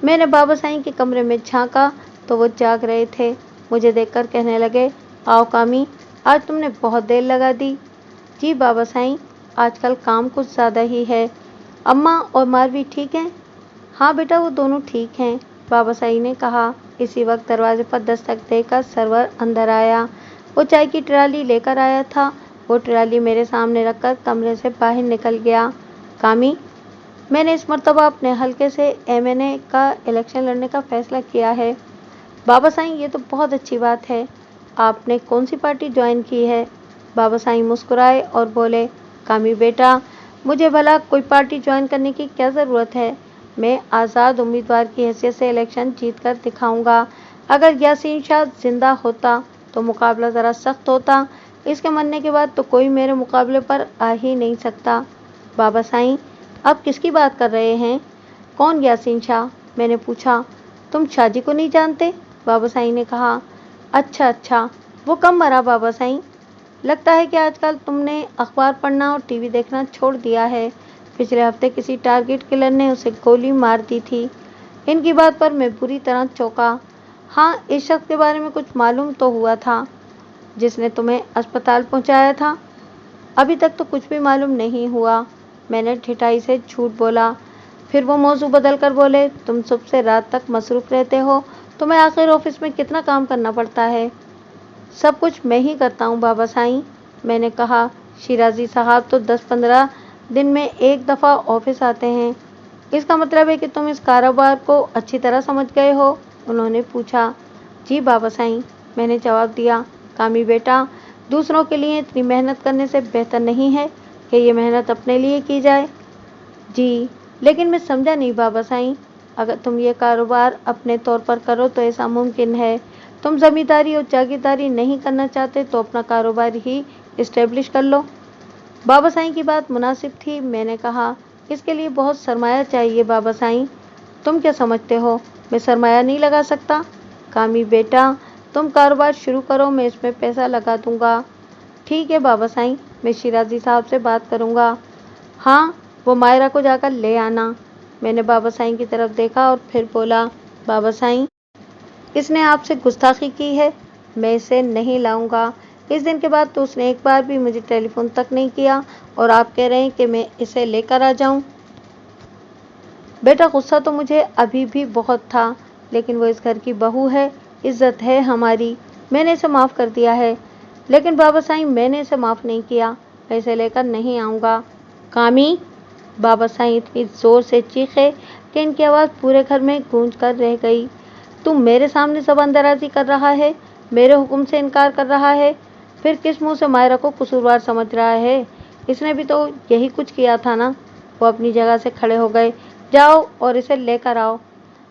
मैंने बाबा साईं के कमरे में झांका तो वो जाग रहे थे। मुझे देखकर कहने लगे, आओ कामी, आज तुमने बहुत देर लगा दी। जी बाबा साईं, आजकल काम कुछ ज़्यादा ही है। अम्मा और मारवी ठीक हैं? हाँ बेटा, वो दोनों ठीक हैं, बाबा साईं ने कहा। इसी वक्त दरवाजे पर दस्तक देकर सर्वर अंदर आया। वो चाय की ट्राली लेकर आया था। वो ट्राली मेरे सामने रखकर कमरे से बाहर निकल गया। कामी, मैंने इस मर्तबा अपने हल्के से एमएनए का इलेक्शन लड़ने का फैसला किया है। बाबा साईं, ये तो बहुत अच्छी बात है। आपने कौन सी पार्टी ज्वाइन की है? बाबा साईं मुस्कुराए और बोले, कामी बेटा, मुझे भला कोई पार्टी ज्वाइन करने की क्या ज़रूरत है। मैं आज़ाद उम्मीदवार की हैसियत से इलेक्शन जीत कर दिखाऊंगा। अगर यासीन शाह जिंदा होता तो मुकाबला ज़रा सख्त होता। इसके मरने के बाद तो कोई मेरे मुकाबले पर आ ही नहीं सकता। बाबा साईं, आप किसकी बात कर रहे हैं? कौन यासीन शाह? मैंने पूछा। तुम शाह को नहीं जानते? बाबा साईं ने कहा। अच्छा अच्छा, वो कब मरा बाबा साईं? लगता है कि आजकल तुमने अखबार पढ़ना और टीवी देखना छोड़ दिया है। पिछले हफ्ते किसी टारगेट किलर ने उसे गोली मार दी थी। इनकी बात पर मैं बुरी तरह चौंका। हाँ, इस शख्स के बारे में कुछ मालूम तो हुआ था, जिसने तुम्हें अस्पताल पहुंचाया था। अभी तक तो कुछ भी मालूम नहीं हुआ, मैंने ठिठाई से झूठ बोला। फिर वो मौजू बदल कर बोले, तुम सुबह से रात तक मसरूफ़ रहते हो, तुम्हें आखिर ऑफिस में कितना काम करना पड़ता है? सब कुछ मैं ही करता हूँ बाबा साईं, मैंने कहा। शिराजी साहब तो 10-15 दिन में एक दफ़ा ऑफिस आते हैं। इसका मतलब है कि तुम इस कारोबार को अच्छी तरह समझ गए हो। उन्होंने पूछा। जी बाबा साईं, मैंने जवाब दिया। कामी बेटा, दूसरों के लिए इतनी मेहनत करने से बेहतर नहीं है कि ये मेहनत अपने लिए की जाए? जी, लेकिन मैं समझा नहीं बाबा साईं। अगर तुम ये कारोबार अपने तौर पर करो तो ऐसा मुमकिन है। तुम जमींदारी और जागीरदारी नहीं करना चाहते तो अपना कारोबार ही इस्टेब्लिश कर लो। बाबा साईं की बात मुनासिब थी। मैंने कहा, इसके लिए बहुत सरमाया चाहिए बाबा साईं। तुम क्या समझते हो, मैं सरमाया नहीं लगा सकता? कामी बेटा, तुम कारोबार शुरू करो, मैं इसमें पैसा लगा दूंगा। ठीक है बाबा साईं, मैं शिराजी साहब से बात करूंगा। हाँ, वो मायरा को जाकर ले आना। मैंने बाबा साईं की तरफ देखा और फिर बोला, बाबा साईं, इसने आपसे गुस्ताखी की है, मैं इसे नहीं लाऊंगा। इस दिन के बाद तो उसने एक बार भी मुझे टेलीफोन तक नहीं किया और आप कह रहे हैं कि मैं इसे लेकर आ जाऊं। बेटा, गुस्सा तो मुझे अभी भी बहुत था, लेकिन वो इस घर की बहू है, इज्जत है हमारी, मैंने इसे माफ़ कर दिया है। लेकिन बाबा साईं, मैंने इसे माफ़ नहीं किया, मैं इसे लेकर नहीं आऊँगा। कामी, बाबा साईं इतनी ज़ोर से चीखे कि इनकी आवाज़ पूरे घर में गूंज कर रह गई। तू मेरे सामने ज़बान-दराज़ी कर रहा है, मेरे हुक्म से इनकार कर रहा है, फिर किस मुँह से मायरा को कसूरवार समझ रहा है? इसने भी तो यही कुछ किया था ना? वो अपनी जगह से खड़े हो गए। जाओ और इसे लेकर आओ।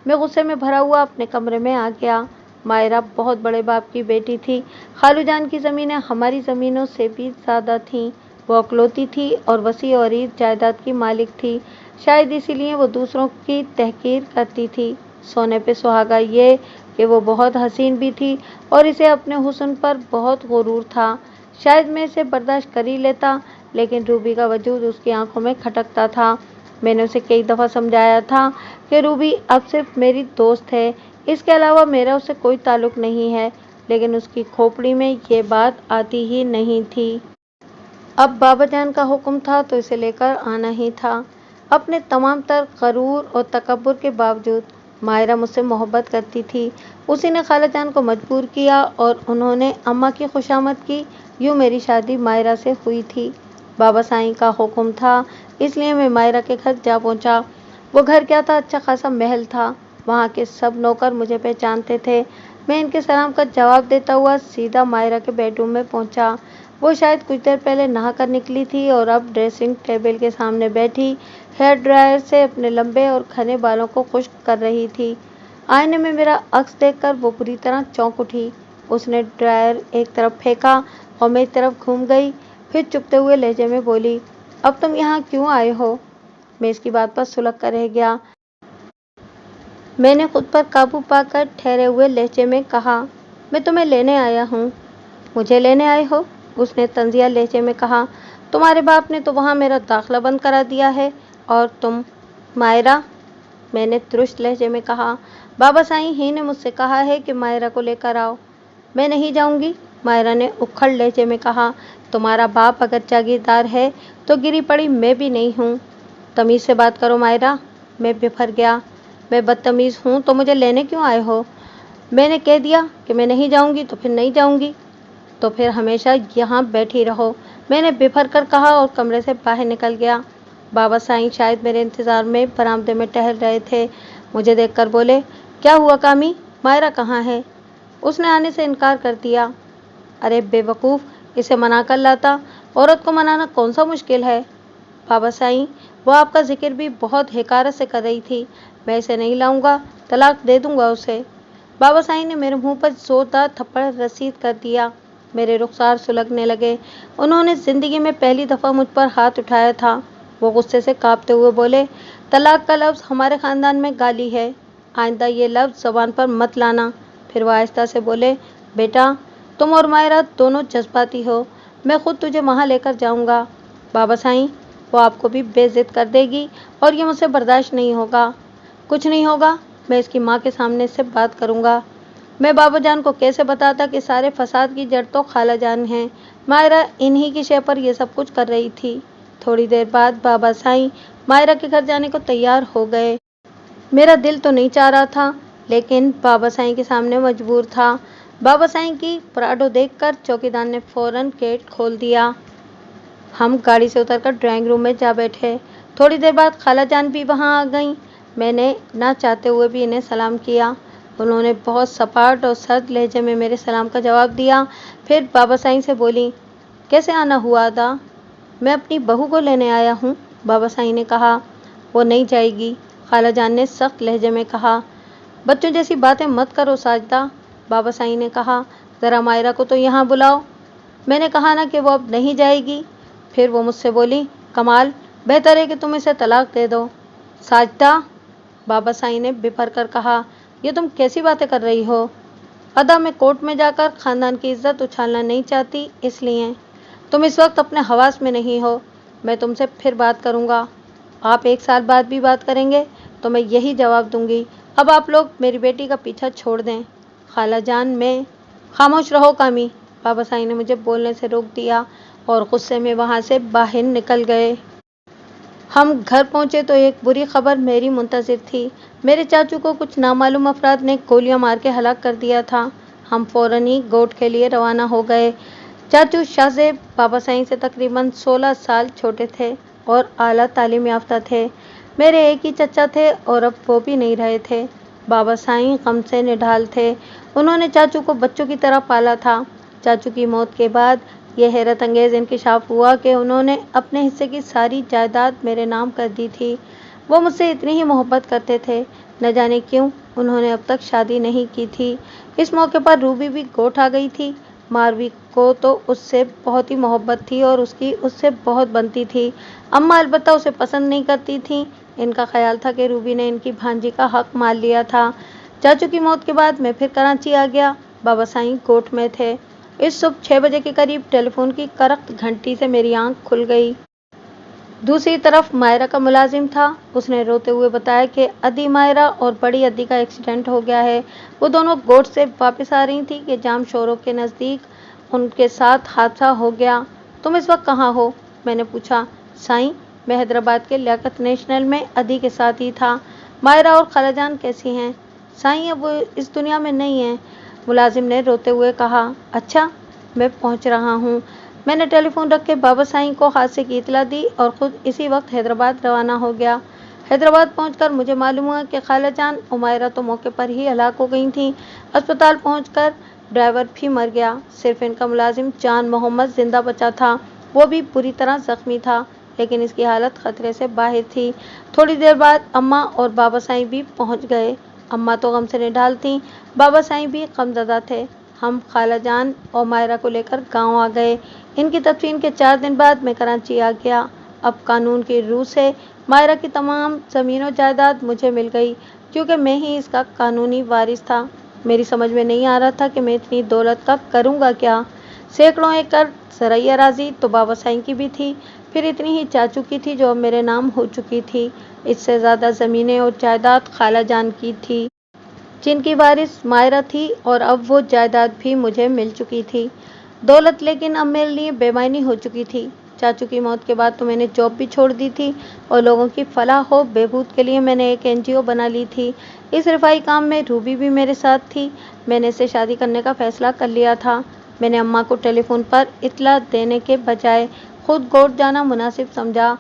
मैं गुस्से में भरा हुआ अपने कमरे में आ गया। मायरा बहुत बड़े बाप की बेटी थी। खालू जान की ज़मीनें हमारी ज़मीनों से भी ज़्यादा थीं। वो अकलौती थी और वसी और जायदाद की मालिक थी। शायद इसीलिए वो दूसरों की तहकीर करती थी। सोने पे सुहागा ये कि वो बहुत हसीन भी थी और इसे अपने हुस्न पर बहुत गुरूर था। शायद मैं इसे बर्दाश्त कर ही लेता, लेकिन रूबी का वजूद उसकी आंखों में खटकता था। मैंने उसे कई दफ़ा समझाया था कि रूबी अब सिर्फ मेरी दोस्त है, इसके अलावा मेरा उससे कोई ताल्लुक़ नहीं है, लेकिन उसकी खोपड़ी में ये बात आती ही नहीं थी। अब बाबा जान का हुक्म था तो इसे लेकर आना ही था। अपने तमाम तर गरूर और तकब्बुर के बावजूद मायरा मुझसे मोहब्बत करती थी। उसी ने खाला जान को मजबूर किया और उन्होंने अम्मा की खुशामद की। यूँ मेरी शादी मायरा से हुई थी। बाबा साईं का हुक्म था, इसलिए मैं मायरा के घर जा पहुंचा। वो घर क्या था, अच्छा खासा महल था। वहाँ के सब नौकर मुझे पहचानते थे। मैं इनके सलाम का जवाब देता हुआ सीधा मायरा के बेडरूम में पहुंचा। वो शायद कुछ देर पहले नहा कर निकली थी और अब ड्रेसिंग टेबल के सामने बैठी हेयर ड्रायर से अपने लंबे और घने बालों को खुश्क कर रही थी। आईने में मेरा अक्स देखकर वो बुरी तरह चौंक उठी। उसने ड्रायर एक तरफ फेंका और मेरी तरफ घूम गई, फिर चुपते हुए लहजे में बोली, अब तुम यहाँ क्यों आए हो? मैं इसकी बात पर सुलग कर रह गया। मैंने खुद पर काबू पाकर ठहरे हुए लहजे में कहा, मैं तुम्हें लेने आया हूँ। मुझे लेने आए हो? उसने तंजिया लहजे में कहा, तुम्हारे बाप ने तो वहाँ मेरा दाखिला बंद करा दिया है और तुम? मायरा, मैंने तुरुष्ट लहजे में कहा, बाबा साईं ही ने मुझसे कहा है कि मायरा को लेकर आओ। मैं नहीं जाऊंगी, मायरा ने उखड़ लहजे में कहा। तुम्हारा बाप अगर जागीरदार है तो गिरी पड़ी मैं भी नहीं हूँ। तमीज़ से बात करो मायरा। मैं बिफर गया। मैं बदतमीज़ हूँ तो मुझे लेने क्यों आए हो? मैंने कह दिया कि मैं नहीं जाऊंगी तो फिर नहीं जाऊंगी। तो फिर हमेशा यहाँ बैठी रहो, मैंने बिफर कर कहा और कमरे से बाहर निकल गया। बाबा साईं शायद मेरे इंतज़ार में बरामदे में टहल रहे थे। मुझे देखकर बोले, क्या हुआ कामी, मायरा कहाँ है? उसने आने से इनकार कर दिया। अरे बेवकूफ़, इसे मना कर लाता, औरत को मनाना कौन सा मुश्किल है? बाबा साईं, वो आपका जिक्र भी बहुत हकारत से कर रही थी। मैं इसे नहीं लाऊंगा, तलाक दे दूंगा उसे। बाबा साईं ने मेरे मुंह पर जोरदार थप्पड़ रसीद कर दिया। मेरे रुखसार सुलगने लगे। उन्होंने ज़िंदगी में पहली दफ़ा मुझ पर हाथ उठाया था। वो गुस्से से कांपते हुए बोले, तलाक का लफ्ज़ हमारे ख़ानदान में गाली है, आइंदा ये लफ्ज़ ज़बान पर मत लाना। फिर वो आहिस्ता से बोले, बेटा, तुम और मायरा दोनों जज्बाती हो, मैं खुद तुझे वहाँ लेकर जाऊँगा। बाबा साईं, वो आपको भी बेइज्जत कर देगी और ये मुझसे बर्दाश्त नहीं होगा। कुछ नहीं होगा, मैं इसकी माँ के सामने इससे बात करूँगा। मैं बाबा जान को कैसे बताता कि सारे फसाद की जड़ तो खाला जान है। मायरा इन्हीं की शय पर यह सब कुछ कर रही थी। थोड़ी देर बाद बाबा साईं मायरा के घर जाने को तैयार हो गए। मेरा दिल तो नहीं चाह रहा था, लेकिन बाबा साईं के सामने मजबूर था। बाबा साईं की पराडो देखकर चौकीदार ने फौरन गेट खोल दिया। हम गाड़ी से उतरकर ड्राइंग रूम में जा बैठे। थोड़ी देर बाद खाला जान भी वहाँ आ गईं। मैंने ना चाहते हुए भी इन्हें सलाम किया। انہوں نے بہت سپاٹ اور سرد لہجے میں میرے سلام کا جواب دیا۔ پھر بابا سائیں سے بولی، کیسے آنا ہوا تھا؟ میں اپنی بہو کو لینے آیا ہوں، بابا سائیں نے کہا۔ وہ نہیں جائے گی، خالہ جان نے سخت لہجے میں کہا۔ بچوں جیسی باتیں مت کرو ساجدہ، بابا سائیں نے کہا، ذرا مائرہ کو تو یہاں بلاؤ۔ میں نے کہا نا کہ وہ اب نہیں جائے گی۔ پھر وہ مجھ سے بولی، کمال، بہتر ہے کہ تم اسے طلاق دے دو۔ ساجدہ، بابا سائیں نے بپھر کر کہا، یہ تم کیسی باتیں کر رہی ہو؟ ادا میں کورٹ میں جا کر خاندان کی عزت اچھالنا نہیں چاہتی، اس لیے تم اس وقت اپنے حواس میں نہیں ہو۔ میں تم سے پھر بات کروں گا، آپ 1 سال بعد بھی بات کریں گے تو میں یہی جواب دوں گی۔ اب آپ لوگ میری بیٹی کا پیچھا چھوڑ دیں۔ خالہ جان، میں… خاموش رہو کامی، بابا سائیں نے مجھے بولنے سے روک دیا اور غصے میں وہاں سے باہر نکل گئے۔ ہم گھر پہنچے تو ایک بری خبر میری منتظر تھی۔ میرے چاچو کو کچھ نامعلوم افراد نے گولیاں مار کے ہلاک کر دیا تھا۔ ہم فوراً ہی گوٹھ کے لیے روانہ ہو گئے۔ چاچو شاہزیب بابا سائیں سے تقریباً 16 سال چھوٹے تھے اور اعلیٰ تعلیم یافتہ تھے۔ میرے ایک ہی چچا تھے اور اب وہ بھی نہیں رہے تھے۔ بابا سائیں غم سے نڈھال تھے۔ انہوں نے چاچو کو بچوں کی طرح پالا تھا۔ چاچو کی موت کے بعد یہ حیرت انگیز انکشاف ہوا کہ انہوں نے اپنے حصے کی ساری جائیداد میرے نام کر دی تھی۔ وہ مجھ سے اتنی ہی محبت کرتے تھے، نہ جانے کیوں انہوں نے اب تک شادی نہیں کی تھی۔ اس موقع پر روبی بھی گوٹھ آ گئی تھی۔ ماروی کو تو اس سے بہت ہی محبت تھی اور اس کی اس سے بہت بنتی تھی۔ اماں البتہ اسے پسند نہیں کرتی تھیں۔ ان کا خیال تھا کہ روبی نے ان کی بھانجی کا حق مال لیا تھا۔ چاچو کی موت کے بعد میں پھر کراچی آ گیا۔ بابا سائیں گوٹھ میں تھے۔ اس صبح 6 بجے کے قریب ٹیلی فون کی کرخت گھنٹی سے میری آنکھ کھل گئی۔ دوسری طرف مائرہ کا ملازم تھا۔ اس نے روتے ہوئے بتایا کہ ادی مائرہ اور بڑی ادی کا ایکسیڈنٹ ہو گیا ہے۔ وہ دونوں گوٹھ سے واپس آ رہی تھیں کہ جام شوروں کے نزدیک ان کے ساتھ حادثہ ہو گیا۔ تم اس وقت کہاں ہو؟ میں نے پوچھا۔ سائیں، میں حیدرآباد کے لیاقت نیشنل میں ادی کے ساتھ ہی تھا۔ مائرہ اور خالہ جان کیسی ہیں؟ سائیں، اب وہ اس دنیا میں نہیں ہیں، ملازم نے روتے ہوئے کہا۔ اچھا، میں پہنچ رہا ہوں۔ میں نے ٹیلی فون رکھ کے بابا سائیں کو حادثے کی اطلاع دی اور خود اسی وقت حیدرآباد روانہ ہو گیا۔ حیدرآباد پہنچ کر مجھے معلوم ہوا کہ خالہ جان اور مائرہ تو موقع پر ہی ہلاک ہو گئی تھیں۔ اسپتال پہنچ کر ڈرائیور بھی مر گیا، صرف ان کا ملازم جان محمد زندہ بچا تھا۔ وہ بھی بری طرح زخمی تھا، لیکن اس کی حالت خطرے سے باہر تھی۔ تھوڑی دیر بعد اماں اور بابا سائیں بھی پہنچ گئے۔ اماں تو غم سے نڈھال تھیں، بابا سائیں بھی غمزدہ تھے۔ ہم خالہ جان اور مائرہ کو لے کر گاؤں آ گئے۔ ان کی تدفین کے 4 دن بعد میں کراچی آ گیا۔ اب قانون کی روح سے مائرہ کی تمام زمین و جائیداد مجھے مل گئی، کیونکہ میں ہی اس کا قانونی وارث تھا۔ میری سمجھ میں نہیں آ رہا تھا کہ میں اتنی دولت کا کروں گا کیا۔ سینکڑوں ایکڑ زرعی اراضی تو بابا سائیں کی بھی تھی، پھر اتنی ہی چاچو کی تھی جو اب میرے نام ہو چکی تھی۔ اس سے زیادہ زمینیں اور جائیداد خالہ جان کی تھی، جن کی وارث مائرہ تھی، اور اب وہ جائیداد بھی مجھے مل چکی تھی۔ دولت لیکن اب میرے لیے بے معنی ہو چکی تھی۔ چاچو کی موت کے بعد تو میں نے جاب بھی چھوڑ دی تھی اور لوگوں کی فلاح و بہبود کے لیے میں نے ایک NGO بنا لی تھی۔ اس رفاہی کام میں روبی بھی میرے ساتھ تھی۔ میں نے اسے شادی کرنے کا فیصلہ کر لیا تھا۔ میں نے اماں کو ٹیلی فون پر اطلاع دینے کے بجائے خود گوٹھ جانا مناسب سمجھا۔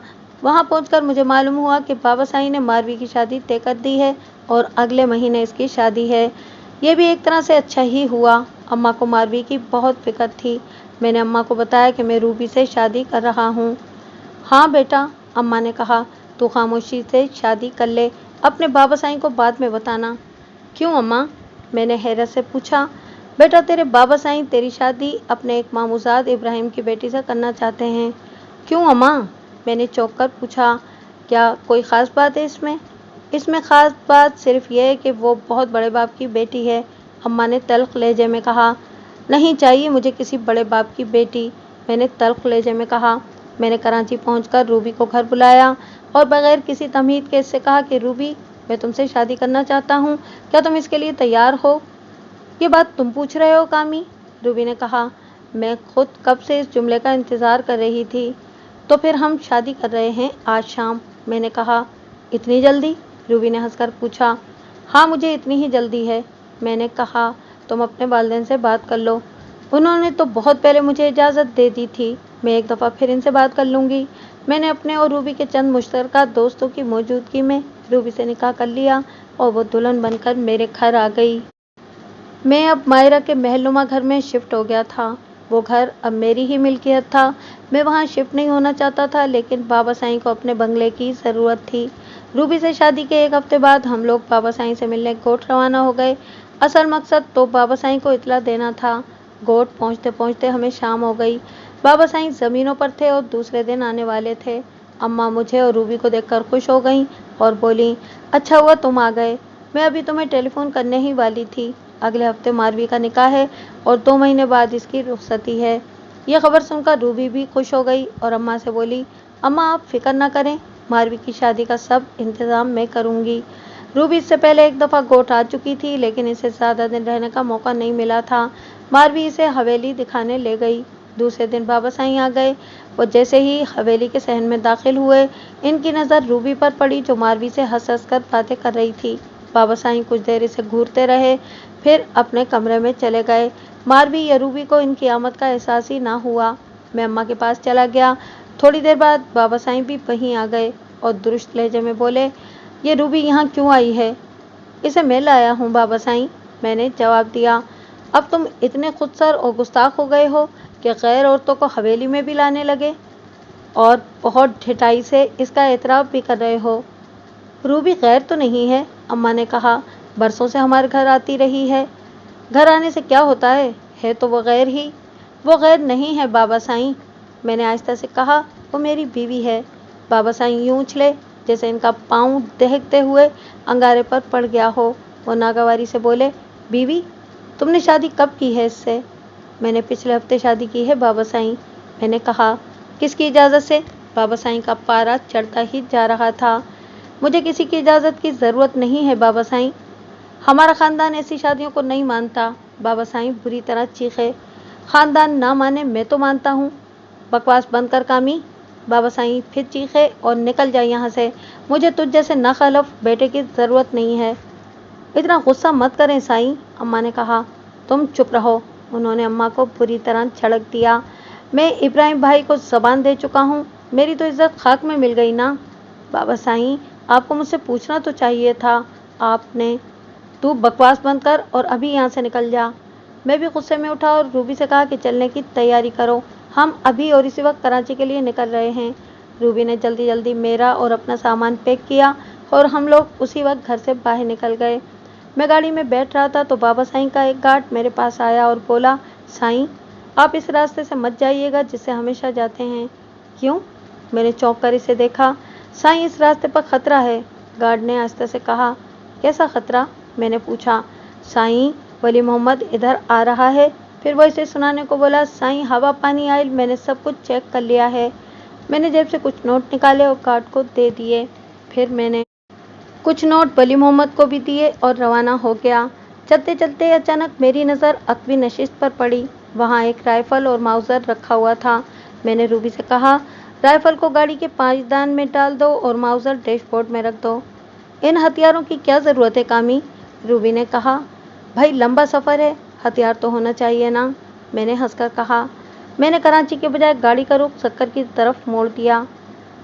وہاں پہنچ کر مجھے معلوم ہوا کہ بابا سائیں نے ماروی کی شادی طے کر دی ہے اور اگلے مہینے اس کی شادی ہے۔ یہ بھی ایک طرح سے اچھا ہی ہوا۔ اماں کو ماروی کی بہت فکر تھی۔ میں نے اماں کو بتایا کہ میں روبی سے شادی کر رہا ہوں۔ ہاں بیٹا، اماں نے کہا، تو خاموشی سے شادی کر لے، اپنے بابا سائیں کو بعد میں بتانا۔ کیوں اماں؟ میں نے حیرت سے پوچھا۔ بیٹا، تیرے بابا سائیں تیری شادی اپنے ایک ماموزاد ابراہیم کی بیٹی سے کرنا چاہتے ہیں۔ کیوں اماں؟ میں نے چونک کر پوچھا۔ کیا کوئی خاص بات ہے اس میں؟ اس میں خاص بات صرف یہ ہے کہ وہ بہت بڑے باپ کی بیٹی ہے، اماں نے تلخ لہجے میں کہا۔ نہیں چاہیے مجھے کسی بڑے باپ کی بیٹی، میں نے تلخ لہجے میں کہا۔ میں نے کراچی پہنچ کر روبی کو گھر بلایا اور بغیر کسی تمہید کے اس سے کہا کہ روبی، میں تم سے شادی کرنا چاہتا ہوں، کیا تم اس کے لیے تیار ہو؟ یہ بات تم پوچھ رہے ہو کامی؟ روبی نے کہا۔ میں خود کب سے اس جملے کا انتظار کر رہی تھی۔ تو پھر ہم شادی کر رہے ہیں آج شام، میں نے کہا۔ اتنی جلدی؟ روبی نے ہنس کر پوچھا۔ ہاں، مجھے اتنی ہی جلدی ہے، میں نے کہا۔ تم اپنے والدین سے بات کر لو، انہوں نے تو بہت پہلے مجھے اجازت دے دی تھی۔ میں ایک دفعہ پھر ان سے بات کر لوں گی۔ میں نے اپنے اور روبی کے چند مشترکہ دوستوں کی موجودگی میں रूबी से निकाह कर लिया और वो दुल्हन बनकर मेरे घर आ गई। मैं अब मायरा के महलनुमा घर में शिफ्ट हो गया था। वो घर अब मेरी ही मिल्कियत था। मैं वहाँ शिफ्ट नहीं होना चाहता था, लेकिन बाबा साईं को अपने बंगले की ज़रूरत थी। रूबी से शादी के एक हफ्ते बाद हम लोग बाबा साईं से मिलने गोठ रवाना हो गए। असल मकसद तो बाबा साईं को इतला देना था। गोठ पहुँचते पहुँचते हमें शाम हो गई। बाबा साईं ज़मीनों पर थे और दूसरे दिन आने वाले थे। अम्मा मुझे और रूबी को देखकर खुश हो गईं और बोली, अच्छा हुआ तुम आ गए। मैं अभी तुम्हें टेलीफोन करने ही वाली थी। अगले हफ्ते मारवी का निकाह है और 2 महीने बाद इसकी रुखसती है। यह खबर सुनकर रूबी भी खुश हो गई और अम्मा से बोली, अम्मा आप फिक्र ना करें, मारवी की शादी का सब इंतज़ाम मैं करूँगी। रूबी इससे पहले एक दफ़ा गोठ आ चुकी थी, लेकिन इसे ज़्यादा दिन रहने का मौका नहीं मिला था। मारवी इसे हवेली दिखाने ले गई। दूसरे दिन बाबा साईं आ गए। वो जैसे ही हवेली के सहन में दाखिल हुए, इनकी नज़र रूबी पर पड़ी, जो मारवी से हंस हंस कर बातें कर रही थी। बाबा साईं कुछ देर इसे घूरते रहे, फिर अपने कमरे में चले गए। मारवी या रूबी को इनकी आमद का एहसास ही ना हुआ। मैं अम्मा के पास चला गया। थोड़ी देर बाद बाबा साईं भी वहीं आ गए और दुरुस्त लहजे में बोले, ये रूबी यहाँ क्यों आई है? इसे मैं लाया हूँ बाबा साईं, मैंने जवाब दिया। अब तुम इतने खुदसर और गुस्ताख हो गए हो कि गैर औरतों को हवेली में भी लाने लगे और बहुत ढिठाई से इसका एतराफ़ भी कर रहे हो। रूबी गैर तो नहीं है, अम्मा ने कहा, बरसों से हमारे घर आती रही है। घर आने से क्या होता है तो वो गैर ही। वो गैर नहीं है बाबा साईं, मैंने आहिस्ता से कहा, वो मेरी बीवी है। बाबा साईं यूं उछले जैसे इनका पाँव दहकते हुए अंगारे पर पड़ गया हो। वो नागवारी से बोले, बीवी? तुमने शादी कब की है इससे? मैंने पिछले हफ्ते शादी की है बाबा साईं, मैंने कहा। किसकी इजाज़त से? बाबा साईं का पारा चढ़ता ही जा रहा था। मुझे किसी की इजाज़त की ज़रूरत नहीं है बाबा साईं, हमारा ख़ानदान ऐसी शादियों को नहीं मानता। बाबा साईं बुरी तरह चीखे। ख़ानदान ना माने मैं तो मानता हूँ। बकवास बंद कर कामी। बाबा साईं फिर चीखे और निकल जाए यहाँ से, मुझे तुझ जैसे नाखलफ बेटे की ज़रूरत नहीं है। इतना गुस्सा मत करें साईं, अम्मा ने कहा। तुम चुप रहो, उन्होंने अम्मा को बुरी तरह झड़क दिया। मैं इब्राहिम भाई को ज़बान दे चुका हूँ, मेरी तो इज्जत खाक में मिल गई ना। बाबा साईं, आपको मुझसे पूछना तो चाहिए था। आपने तू बकवास बंद कर और अभी यहाँ से निकल जा। मैं भी गुस्से में उठा और रूबी से कहा कि चलने की तैयारी करो, हम अभी और इसी वक्त कराची के लिए निकल रहे हैं। रूबी ने जल्दी जल्दी मेरा और अपना सामान पैक किया और हम लोग उसी वक्त घर से बाहर निकल गए। मैं गाड़ी में बैठ रहा था तो बाबा साईं का एक गार्ड मेरे पास आया और बोला, साईं आप इस रास्ते से मत जाइएगा जिससे हमेशा जाते हैं। क्यों? मैंने चौंक कर इसे देखा। साईं इस रास्ते पर खतरा है, गार्ड ने आहिस्ते से कहा। कैसा खतरा? मैंने पूछा। साईं वली मोहम्मद इधर आ रहा है। फिर वो इसे सुनाने को बोला, साईं हवा पानी आयल मैंने सब कुछ चेक कर लिया है। मैंने जेब से कुछ नोट निकाले और गार्ड को दे दिए। फिर मैंने कुछ नोट वली मोहम्मद को भी दिए और रवाना हो गया। चलते चलते अचानक मेरी नज़र अकवी नशिस्त पर पड़ी। वहाँ एक राइफल और माउज़र रखा हुआ था। मैंने रूबी से कहा, राइफल को गाड़ी के पायदान में डाल दो और माउज़र डैशबोर्ड में रख दो। इन हथियारों की क्या ज़रूरत है कामी? रूबी ने कहा। भाई लंबा सफ़र है, हथियार तो होना चाहिए ना, मैंने हंसकर कहा। मैंने कराची के बजाय गाड़ी का रुख सक्कर की तरफ मोड़ दिया।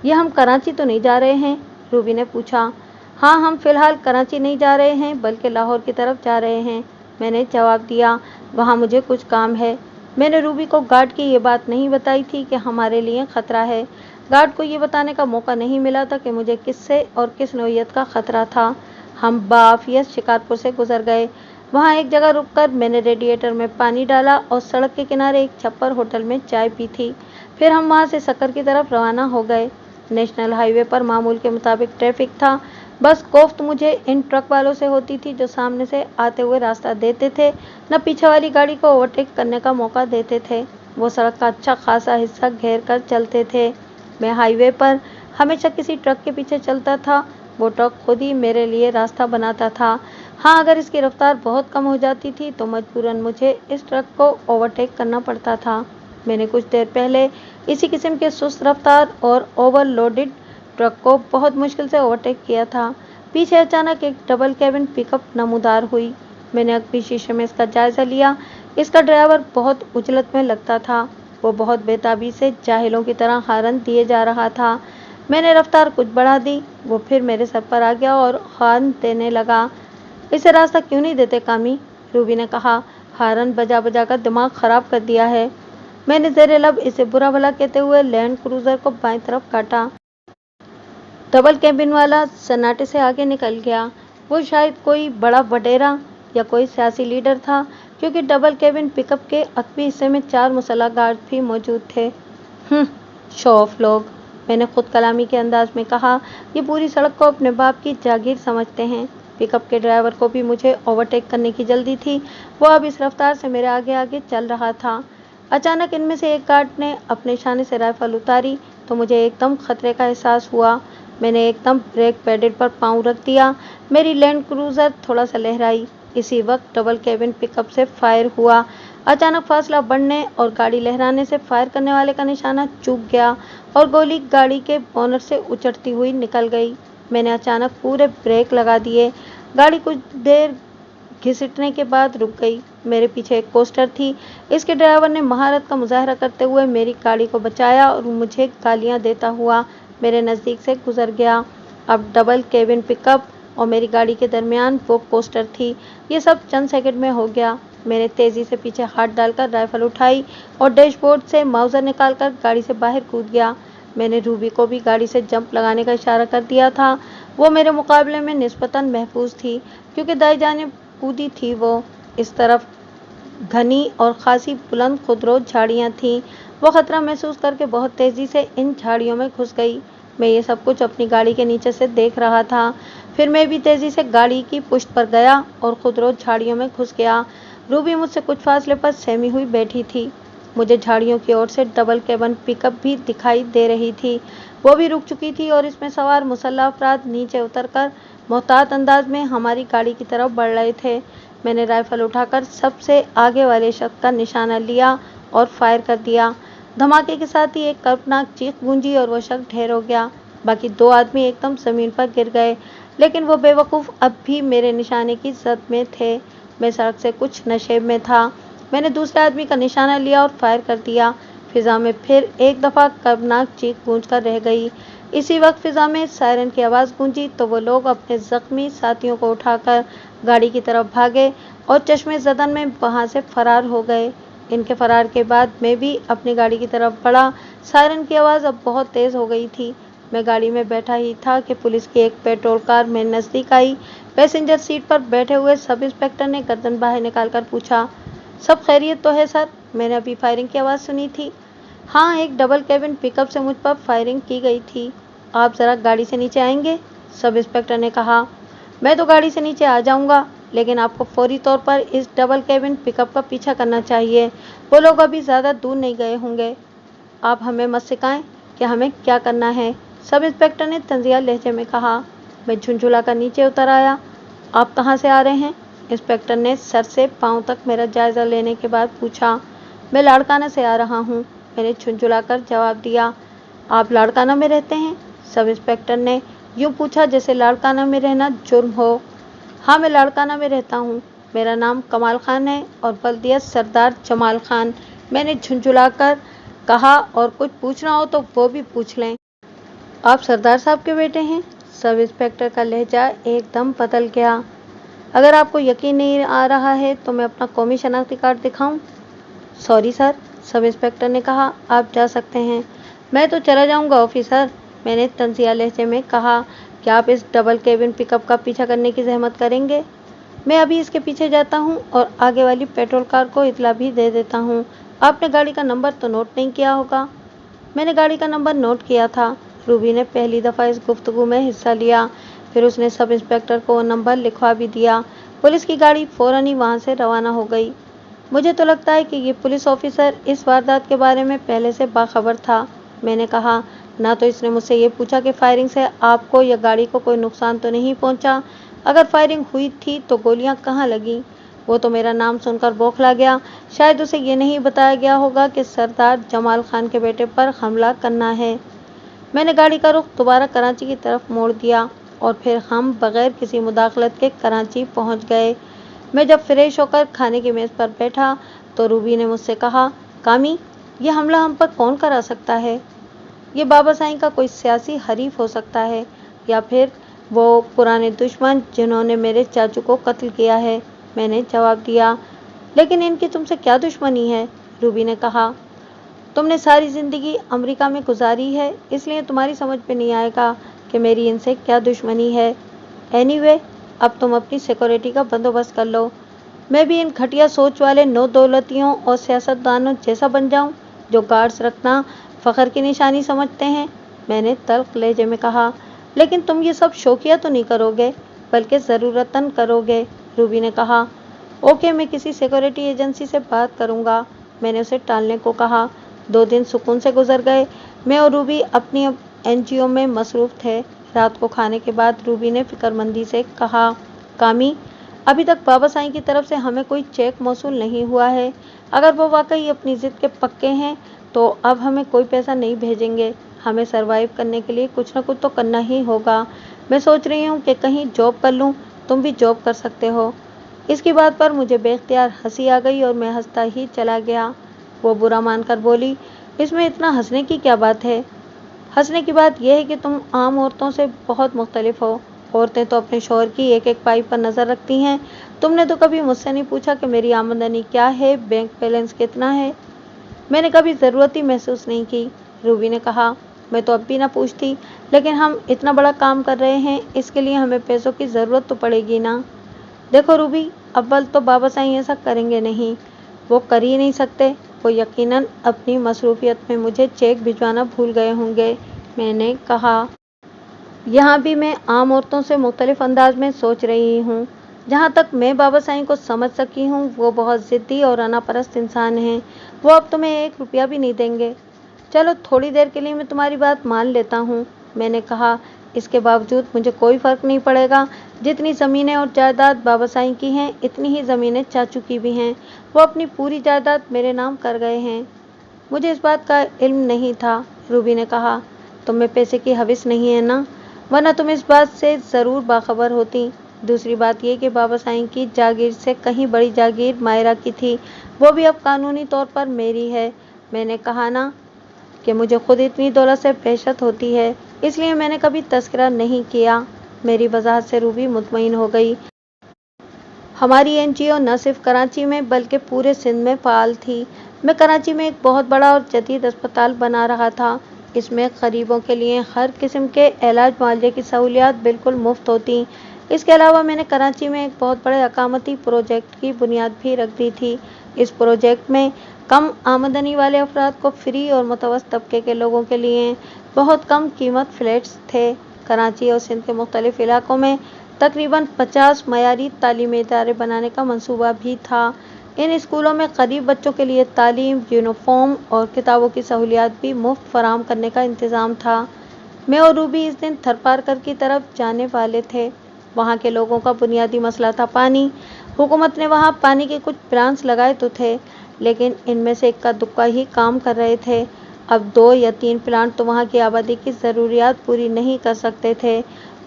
ये हम कराची तो नहीं जा रहे हैं? रूबी ने पूछा। हाँ, हम फ़िलहाल कराची नहीं जा रहे हैं बल्कि लाहौर की तरफ जा रहे हैं, मैंने जवाब दिया। वहाँ मुझे कुछ काम है। मैंने रूबी को गार्ड की ये बात नहीं बताई थी कि हमारे लिए ख़तरा है। गार्ड को ये बताने का मौका नहीं मिला था कि मुझे किससे और किस नौइयत का ख़तरा था। हम बाआफियत शिकारपुर से गुजर गए। वहाँ एक जगह रुककर मैंने रेडिएटर में पानी डाला और सड़क के किनारे एक छप्पर होटल में चाय पी थी। फिर हम वहाँ से सक्कर की तरफ रवाना हो गए। नेशनल हाईवे पर मामूल के मुताबिक ट्रैफिक था। बस कोफ्त मुझे इन ट्रक वालों से होती थी जो सामने से आते हुए रास्ता देते थे, न पीछे वाली गाड़ी को ओवरटेक करने का मौका देते थे। वो सड़क का अच्छा खासा हिस्सा घेर कर चलते थे। मैं हाईवे पर हमेशा किसी ट्रक के पीछे चलता था। वो ट्रक खुद ही मेरे लिए रास्ता बनाता था। हाँ, अगर इसकी रफ्तार बहुत कम हो जाती थी तो मजबूरन मुझे इस ट्रक को ओवरटेक करना पड़ता था। मैंने कुछ देर पहले इसी किस्म के सुस्त रफ्तार और ओवरलोडेड ट्रक को बहुत मुश्किल से ओवरटेक किया था। पीछे अचानक एक डबल कैबिन पिकअप नमूदार हुई। मैंने अगली शीशे में इसका जायज़ा लिया। इसका ड्राइवर बहुत उजलत में लगता था। वो बहुत बेताबी से जाहिलों की तरह हारन दिए जा रहा था। मैंने रफ्तार कुछ बढ़ा दी। वो फिर मेरे सर पर आ गया और हॉर्न देने लगा। इसे रास्ता क्यों नहीं देते कामी? रूबी ने कहा। हॉर्न बजा बजा कर दिमाग खराब कर दिया है। मैंने ज़ेरे लब इसे बुरा भला कहते हुए लैंड क्रूजर को बाईं तरफ काटा। डबल केबिन वाला सन्नाटे से आगे निकल गया। वो शायद कोई बड़ा वडेरा या कोई सियासी लीडर था, क्योंकि डबल केबिन पिकअप के अकबी हिस्से में 4 मुसल्लह गार्ड भी मौजूद थे। शो ऑफ लोग, मैंने खुद कलामी के अंदाज में कहा। ये पूरी सड़क को अपने बाप की जागीर समझते हैं। पिकअप के ड्राइवर को भी मुझे ओवरटेक करने की जल्दी थी। वो अब इस रफ्तार से मेरे आगे आगे चल रहा था। अचानक इनमें से एक गार्ड ने अपने शाने से राइफल उतारी तो मुझे एकदम खतरे का एहसास हुआ। मैंने एकदम ब्रेक पैडल पर पाँव रख दिया। मेरी लैंड क्रूजर थोड़ा सा लहराई। इसी वक्त डबल केबिन पिकअप से फायर हुआ। अचानक फासला बढ़ने और गाड़ी लहराने से फायर करने वाले का निशाना चूक गया और गोली गाड़ी के बोनट से उचटती हुई निकल गई। मैंने अचानक पूरे ब्रेक लगा दिए। गाड़ी कुछ देर घिसटने के बाद रुक गई। मेरे पीछे एक कोस्टर थी। इसके ड्राइवर ने महारत का मुजाहरा करते हुए मेरी गाड़ी को बचाया और मुझे गालियां देता हुआ मेरे नज़दीक से गुजर गया। अब डबल केबिन पिकअप और मेरी गाड़ी के दरमियान वो कोस्टर थी। ये सब चंद सेकंड में हो गया। मैंने तेज़ी से पीछे हाथ डालकर राइफल उठाई और डैशबोर्ड से माउजर निकालकर गाड़ी से बाहर कूद गया। मैंने रूबी को भी गाड़ी से जंप लगाने का इशारा कर दिया था। वो मेरे मुकाबले में निस्बतन महफूज थी, क्योंकि दाई जानिब कूदी थी वो। इस तरफ घनी और खासी बुलंद खुदरो झाड़ियाँ थीं। वो खतरा महसूस करके बहुत तेज़ी से इन झाड़ियों में घुस गई। मैं ये सब कुछ अपनी गाड़ी के नीचे से देख रहा था। फिर मैं भी तेज़ी से गाड़ी की पुश्त पर गया और खुदरो झाड़ियों में घुस गया। रूबी मुझसे कुछ फासले पर सहमी हुई बैठी थी। मुझे झाड़ियों की ओर से डबल केबिन पिकअप भी दिखाई दे रही थी। वो भी रुक चुकी थी और इसमें सवार मुसल्लह अफराद नीचे उतरकर मोहतात अंदाज में हमारी गाड़ी की तरफ बढ़ रहे थे। मैंने राइफल उठाकर सबसे आगे वाले शख्स का निशाना लिया और फायर कर दिया। धमाके के साथ ही एक कर्कनाक चीख गूंजी और वो शख्स ढेर हो गया। बाकी 2 आदमी एकदम जमीन पर गिर गए, लेकिन वो बेवकूफ़ अब भी मेरे निशाने की जद में थे। मैं सड़क से कुछ नशेब में था। मैंने दूसरे आदमी का निशाना लिया और फायर कर दिया। फिजा में फिर एक दफ़ा कर्कनाक चीख गूंज कर रह गई। इसी वक्त फिजा में सायरन की आवाज़ गूंजी तो वो लोग अपने जख्मी साथियों को उठाकर गाड़ी की तरफ भागे और चश्मे ज़दन में वहाँ से फरार हो गए। इनके फरार के बाद मैं भी अपनी गाड़ी की तरफ बढ़ा। सायरन की आवाज़ अब बहुत तेज़ हो गई थी। मैं गाड़ी में बैठा ही था कि पुलिस की एक पेट्रोल कार मेरे नज़दीक आई। पैसेंजर सीट पर बैठे हुए सब इंस्पेक्टर ने गर्दन बाहर निकालकर पूछा, सब खैरियत तो है सर? मैंने अभी फायरिंग की आवाज़ सुनी थी। हाँ, एक डबल केबिन पिकअप से मुझ पर फायरिंग की गई थी। आप ज़रा गाड़ी से नीचे आएंगे? सब इंस्पेक्टर ने कहा। मैं तो गाड़ी से नीचे आ जाऊंगा, लेकिन आपको फौरी तौर पर इस डबल केबिन पिकअप का पीछा करना चाहिए। वो लोग अभी ज़्यादा दूर नहीं गए होंगे। आप हमें मत सिखाएं कि हमें क्या करना है, सब इंस्पेक्टर ने तंजिया लहजे में कहा। मैं झुंझुला कर नीचे उतर आया। आप कहाँ से आ रहे हैं? इंस्पेक्टर ने सर से पाँव तक मेरा जायज़ा लेने के बाद पूछा। मैं लाड़काना से आ रहा हूँ, मैंने झुंझुला कर जवाब दिया। आप लाड़काना में रहते हैं? सब इंस्पेक्टर ने यूँ पूछा जैसे लाड़काना में रहना जुर्म हो। हाँ, मैं लाड़काना में रहता हूँ। मेरा नाम कमाल खान है और बल्दियत सरदार जमाल खान, मैंने झुंझुला कर कहा। और कुछ पूछना हो तो वो भी पूछ लें। आप सरदार साहब के बेटे हैं? सब इंस्पेक्टर का लहजा एकदम बदल गया। अगर आपको यकीन नहीं आ रहा है तो मैं अपना कौमी शनाख्ती कार्ड दिखाऊं? सॉरी सर, सब इंस्पेक्टर ने कहा। आप जा सकते हैं। मैं तो चला जाऊंगा ऑफिसर, मैंने तंजिया लहजे में कहा। क्या आप इस डबल केबिन पिकअप का पीछा करने की जहमत करेंगे? मैं अभी इसके पीछे जाता हूँ और आगे वाली पेट्रोल कार को इतला भी दे देता हूँ। आपने गाड़ी का नंबर तो नोट नहीं किया होगा? मैंने गाड़ी का नंबर नोट किया था। रूबी ने पहली दफ़ा इस गुफ्तगू में हिस्सा लिया। फिर उसने सब इंस्पेक्टर को वो नंबर लिखवा भी दिया। पुलिस की गाड़ी फ़ौरन ही वहाँ से रवाना हो गई। मुझे तो लगता है कि ये पुलिस ऑफिसर इस वारदात के बारे में पहले से बाखबर था, मैंने कहा। ना तो इसने मुझसे ये पूछा कि फायरिंग से आपको या गाड़ी को कोई नुकसान तो नहीं पहुँचा। अगर फायरिंग हुई थी तो गोलियाँ कहाँ लगीं? वो तो मेरा नाम सुनकर बौखला गया। शायद उसे ये नहीं बताया गया होगा कि सरदार जमाल खान के बेटे पर हमला करना है। मैंने गाड़ी का रुख दोबारा कराची की तरफ मोड़ दिया और फिर हम बगैर किसी मुदाखलत के कराची पहुंच गए। मैं जब फ्रेश होकर खाने की मेज़ पर बैठा तो रूबी ने मुझसे कहा, कामी, ये हमला हम पर कौन करा सकता है? ये बाबा साईं का कोई सियासी हरीफ हो सकता है या फिर वो पुराने दुश्मन जिन्होंने मेरे चाचू को कत्ल किया है। मैंने जवाब दिया। लेकिन इनकी तुमसे क्या दुश्मनी है? रूबी ने कहा। तुमने सारी जिंदगी अमेरिका में गुजारी है, इसलिए तुम्हारी समझ में नहीं आएगा कि मेरी इनसे क्या दुश्मनी है। एनीवे, अब तुम अपनी सिक्योरिटी का बंदोबस्त कर लो। मैं भी इन घटिया सोच वाले नो दौलतियों और सियासतदानों जैसा बन जाऊं जो गार्ड्स रखना फख्र की निशानी समझते हैं? मैंने तल्ख लहजे में कहा। लेकिन तुम ये सब शौकिया तो नहीं करोगे, बल्कि ज़रूरतन करोगे, रूबी ने कहा। ओके, मैं किसी सिक्योरिटी एजेंसी से बात करूंगा, मैंने उसे टालने को कहा। 2 दिन सुकून से गुजर गए। मैं और रूबी अपनी एनजीओ में मसरूफ़ थे। रात को खाने के बाद रूबी ने फिक्रमंदी से कहा, कामी, अभी तक बाबा साईं की तरफ से हमें कोई चेक मौसूल नहीं हुआ है। अगर वो वाकई अपनी ज़िद के पक्के हैं तो अब हमें कोई पैसा नहीं भेजेंगे। हमें सरवाइव करने के लिए कुछ न कुछ तो करना ही होगा। मैं सोच रही हूँ कि कहीं जॉब कर लूँ, तुम भी जॉब कर सकते हो। इसकी बात पर मुझे बेख्तियार हंसी आ गई और मैं हंसता ही चला गया। वो बुरा मानकर बोली, इसमें इतना हंसने की क्या बात है? हंसने की बात यह है कि तुम आम औरतों से बहुत मुख्तलिफ हो। औरतें तो अपने शौहर की एक एक पाई पर नज़र रखती हैं। तुमने तो कभी मुझसे नहीं पूछा कि मेरी आमदनी क्या है, बैंक बैलेंस कितना है। मैंने कभी ज़रूरत ही महसूस नहीं की, रूबी ने कहा। मैं तो अब भी ना पूछती, लेकिन हम इतना बड़ा काम कर रहे हैं, इसके लिए हमें पैसों की ज़रूरत तो पड़ेगी ना। देखो रूबी, अव्वल तो बाबा साईं ऐसा करेंगे नहीं, वो कर ही नहीं सकते। वो यकीनन अपनी मसरूफियत में मुझे चेक भिजवाना भूल गए होंगे, मैंने कहा। यहाँ भी मैं आम औरतों से मुख्तलिफ अंदाज में सोच रही हूँ। जहाँ तक मैं बाबा साईं को समझ सकी हूँ, वो बहुत ज़िद्दी और अनापरस्त इंसान हैं। वो अब तुम्हें 1 रुपया भी नहीं देंगे। चलो, थोड़ी देर के लिए मैं तुम्हारी बात मान लेता हूँ, मैंने कहा। इसके बावजूद मुझे कोई फ़र्क नहीं पड़ेगा। जितनी ज़मीनें और जायदाद बाबा साईं की हैं, इतनी ही ज़मीनें चाचू की भी हैं। वो अपनी पूरी जायदाद मेरे नाम कर गए हैं। मुझे इस बात का इल्म नहीं था, रूबी ने कहा। तुम में पैसे की हविस नहीं है ना, वरना तुम इस बात से ज़रूर बाखबर होती। दूसरी बात यह कि बाबा साईं की जागीर से कहीं बड़ी जागीर मायरा की थी, वो भी अब कानूनी तौर पर मेरी है। मैंने कहा ना कि मुझे खुद इतनी दौलत से वहशत होती है, इसलिए मैंने कभी तस्करा नहीं किया। मेरी वजाहत से रूबी मुतमईन हो गई। हमारी एनजीओ न सिर्फ कराची में बल्कि पूरे सिंध में फ़ाल थी। मैं कराची में एक बहुत बड़ा और जदीद अस्पताल बना रहा था। इसमें गरीबों के लिए हर किस्म के इलाज मुआवजे की सहूलियात बिल्कुल मुफ्त होती। इसके अलावा मैंने कराची में एक बहुत बड़े अकामती प्रोजेक्ट की बुनियाद भी रख दी थी। इस प्रोजेक्ट में कम आमदनी वाले अफराद को फ्री और मुतवस्सित तबके के लोगों के लिए बहुत कम कीमत फ्लैट्स थे। कराची और सिंध के मुख्तलिफ इलाकों में तकरीबन 50 मयारी तालीमी इदारे बनाने का मंसूबा भी था। इन स्कूलों में गरीब बच्चों के लिए तालीम, यूनिफॉर्म और किताबों की सहूलियात भी मुफ्त फराहम करने का इंतज़ाम था। मैं और रूबी इस दिन थरपारकर की तरफ जाने वाले थे। वहाँ के लोगों का बुनियादी मसला था पानी। हुकूमत ने वहाँ पानी के कुछ प्लांट्स लगाए तो थे, लेकिन इनमें से इक्का दुक्का ही काम कर रहे थे। अब 2 या 3 प्लांट तो वहाँ की आबादी की ज़रूरियात पूरी नहीं कर सकते थे।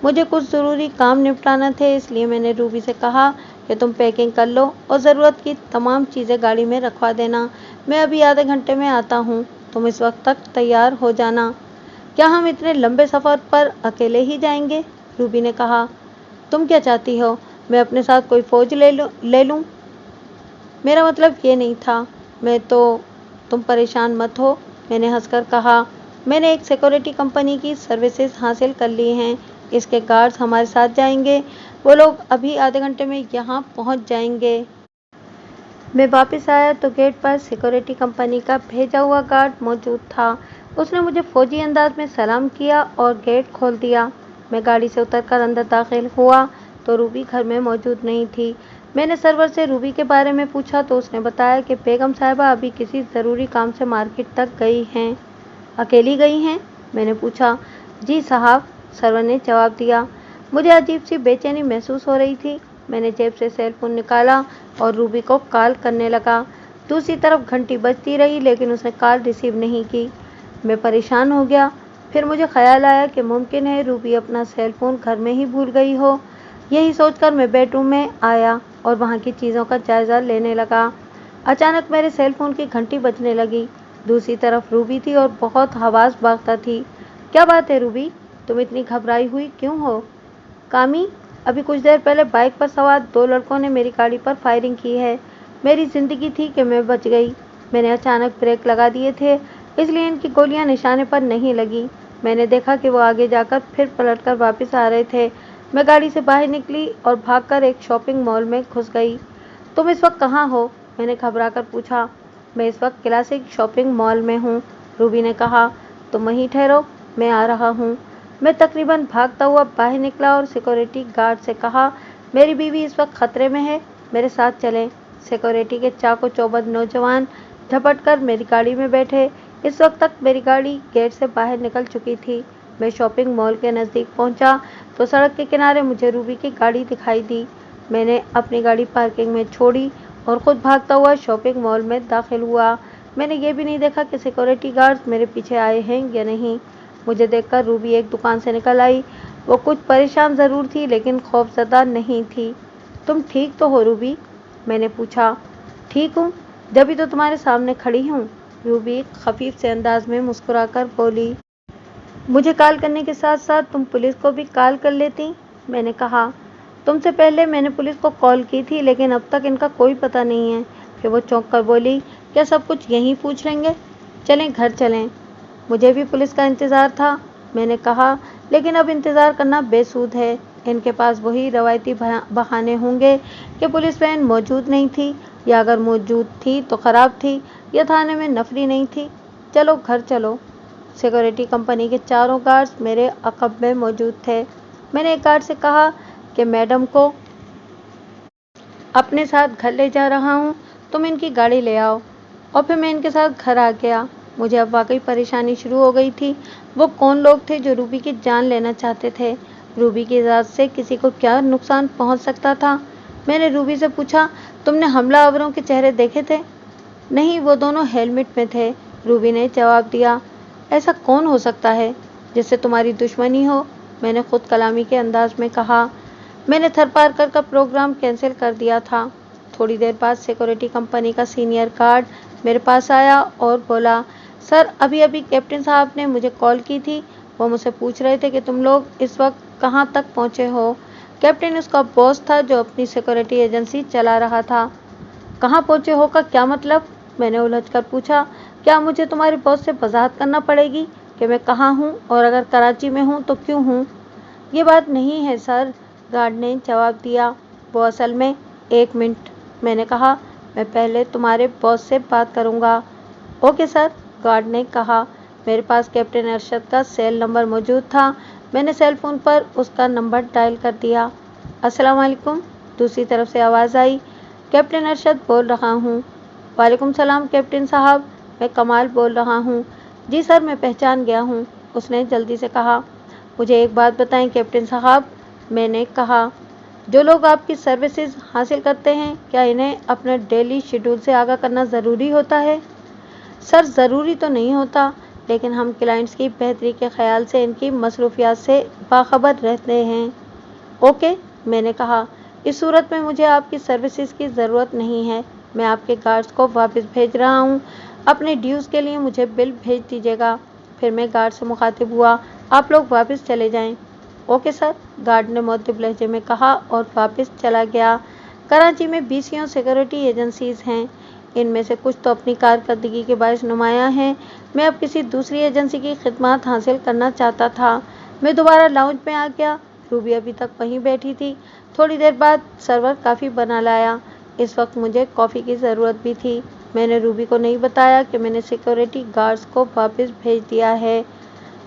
मुझे कुछ ज़रूरी काम निपटाना थे, इसलिए मैंने रूबी से कहा कि तुम पैकिंग कर लो और ज़रूरत की तमाम चीज़ें गाड़ी में रखवा देना। मैं अभी आधे घंटे में आता हूँ, तुम इस वक्त तक तैयार हो जाना। क्या हम इतने लंबे सफ़र पर अकेले ही जाएंगे? रूबी ने कहा। तुम क्या चाहती हो, मैं अपने साथ कोई फ़ौज ले लूँ? मेरा मतलब ये नहीं था। तुम परेशान मत हो, मैंने हंसकर कहा। मैंने एक सिक्योरिटी कंपनी की सर्विसेज हासिल कर ली हैं। इसके गार्ड्स हमारे साथ जाएंगे। वो लोग अभी आधे घंटे में यहाँ पहुँच जाएंगे। मैं वापस आया तो गेट पर सिक्योरिटी कंपनी का भेजा हुआ गार्ड मौजूद था। उसने मुझे फौजी अंदाज में सलाम किया और गेट खोल दिया। मैं गाड़ी से उतरकर अंदर दाखिल हुआ तो रूबी घर में मौजूद नहीं थी। मैंने सर्वर से रूबी के बारे में पूछा तो उसने बताया कि बेगम साहिबा अभी किसी ज़रूरी काम से मार्केट तक गई हैं। अकेली गई हैं? मैंने पूछा। जी साहब, सर्वर ने जवाब दिया। मुझे अजीब सी बेचैनी महसूस हो रही थी। मैंने जेब से सेल फोन निकाला और रूबी को कॉल करने लगा। दूसरी तरफ घंटी बजती रही, लेकिन उसने कॉल रिसीव नहीं की। मैं परेशान हो गया। फिर मुझे ख्याल आया कि मुमकिन है रूबी अपना सेल फोन घर में ही भूल गई हो। यही सोचकर मैं बेडरूम में आया और वहाँ की चीज़ों का जायज़ा लेने लगा। अचानक मेरे सेल फोन की घंटी बजने लगी। दूसरी तरफ रूबी थी और बहुत हवास भागता थी। क्या बात है रूबी, तुम इतनी घबराई हुई क्यों हो? कामी, अभी कुछ देर पहले बाइक पर सवार 2 लड़कों ने मेरी गाड़ी पर फायरिंग की है। मेरी जिंदगी थी कि मैं बच गई। मैंने अचानक ब्रेक लगा दिए थे, इसलिए इनकी गोलियां निशाने पर नहीं लगी। मैंने देखा कि वो आगे जाकर फिर पलटकर वापस आ रहे थे। मैं गाड़ी से बाहर निकली और भागकर एक शॉपिंग मॉल में घुस गई। तुम इस वक्त कहाँ हो? मैंने घबराकर पूछा। मैं इस वक्त क्लासिक शॉपिंग मॉल में हूँ, रूबी ने कहा। तुम वहीं ठहरो, मैं आ रहा हूँ। मैं तकरीबन भागता हुआ बाहर निकला और सिक्योरिटी गार्ड से कहा, मेरी बीवी इस वक्त खतरे में है, मेरे साथ चलें। सिक्योरिटी के चाको चौबंद नौजवान झपटकर मेरी गाड़ी में बैठे। इस वक्त तक मेरी गाड़ी गेट से बाहर निकल चुकी थी। मैं शॉपिंग मॉल के नज़दीक पहुंचा तो सड़क के किनारे मुझे रूबी की गाड़ी दिखाई दी। मैंने अपनी गाड़ी पार्किंग में छोड़ी और खुद भागता हुआ शॉपिंग मॉल में दाखिल हुआ। मैंने ये भी नहीं देखा कि सिक्योरिटी गार्ड्स मेरे पीछे आए हैं या नहीं। मुझे देखकर रूबी एक दुकान से निकल आई। वो कुछ परेशान ज़रूर थी लेकिन खौफज़दा नहीं थी। तुम ठीक तो हो रूबी? मैंने पूछा। ठीक हूँ, जभी तो तुम्हारे सामने खड़ी हूँ, रूबी खफीफ से अंदाज में मुस्कुराकर बोली। मुझे कॉल करने के साथ साथ तुम पुलिस को भी कॉल कर लेती, मैंने कहा। तुमसे पहले मैंने पुलिस को कॉल की थी लेकिन अब तक इनका कोई पता नहीं है। फिर वो चौंक कर बोली, क्या सब कुछ यहीं पूछ लेंगे? चलें घर चलें। मुझे भी पुलिस का इंतज़ार था, मैंने कहा, लेकिन अब इंतज़ार करना बेसुध है। इनके पास वही रवायती बहाने होंगे कि पुलिस वैन मौजूद नहीं थी, या अगर मौजूद थी तो ख़राब थी, या थाने में नफरी नहीं थी। चलो घर चलो। सिक्योरिटी कंपनी के चारों गार्ड्स मेरे अक़ब में मौजूद थे। मैंने एक गार्ड से कहा कि मैडम को अपने साथ घर ले जा रहा हूँ, तुम इनकी गाड़ी ले आओ। और फिर मैं इनके साथ घर आ गया। मुझे अब वाकई परेशानी शुरू हो गई थी। वो कौन लोग थे जो रूबी की जान लेना चाहते थे? रूबी की इजाज़त से किसी को क्या नुकसान पहुंच सकता था? मैंने रूबी से पूछा, तुमने हमलावरों के चेहरे देखे थे? नहीं, वो दोनों हेलमेट में थे, रूबी ने जवाब दिया। ऐसा कौन हो सकता है जिससे तुम्हारी दुश्मनी हो? मैंने खुद कलामी के अंदाज में कहा। मैंने थरपारकर का प्रोग्राम कैंसिल कर दिया था। थोड़ी देर बाद सिक्योरिटी कंपनी का सीनियर गार्ड मेरे पास आया और बोला, सर अभी अभी कैप्टन साहब ने मुझे कॉल की थी। वो मुझसे पूछ रहे थे कि तुम लोग इस वक्त कहाँ तक पहुँचे हो। कैप्टन उसका बॉस था जो अपनी सिक्योरिटी एजेंसी चला रहा था। कहाँ पहुँचे हो का क्या मतलब? मैंने उलझकर पूछा। क्या मुझे तुम्हारे बॉस से वजाहत करना पड़ेगी कि मैं कहाँ हूँ, और अगर कराची में हूँ तो क्यों हूँ? ये बात नहीं है सर, गार्ड ने जवाब दिया। वो असल में, 1 मिनट, मैंने कहा, मैं पहले तुम्हारे बॉस से बात करूँगा। ओके सर, गार्ड ने कहा। मेरे पास कैप्टन अरशद का सेल नंबर मौजूद था। मैंने सेल फ़ोन पर उसका नंबर डायल कर दिया। अस्सलाम वालेकुम, दूसरी तरफ से आवाज़ आई। कैप्टन अरशद बोल रहा हूँ। वालेकुम सलाम कैप्टन साहब, मैं कमाल बोल रहा हूँ। जी सर, मैं पहचान गया हूँ, उसने जल्दी से कहा। मुझे एक बात बताएं कैप्टन साहब, मैंने कहा। जो लोग आपकी सर्विसेज हासिल करते हैं, क्या इन्हें अपने डेली शेड्यूल से आगाह करना ज़रूरी होता है? सर ज़रूरी तो नहीं होता, लेकिन हम क्लाइंट्स की बेहतरी के ख्याल से इनकी मसरूफियात से बाखबर रहते हैं। ओके, मैंने कहा। इस सूरत में मुझे आपकी सर्विसेज की ज़रूरत नहीं है। मैं आपके गार्ड्स को वापस भेज रहा हूँ। अपने ड्यूज़ के लिए मुझे बिल भेज दीजिएगा। फिर मैं गार्ड से मुखातिब हुआ, आप लोग वापस चले जाएं। ओके सर, गार्ड ने मुअद्दिब लहजे में कहा और वापस चला गया। कराची में 20 सिक्योरिटी एजेंसीज़ हैं। इनमें से कुछ तो अपनी कारकर्दगी के बायस नुमायाँ हैं। मैं अब किसी दूसरी एजेंसी की खिदमत हासिल करना चाहता था। मैं दोबारा लाउंज में आ गया। रूबी अभी तक वहीं बैठी थी। थोड़ी देर बाद सर्वर कॉफ़ी बना लाया। इस वक्त मुझे कॉफ़ी की ज़रूरत भी थी। मैंने रूबी को नहीं बताया कि मैंने सिक्योरिटी गार्ड्स को वापस भेज दिया है।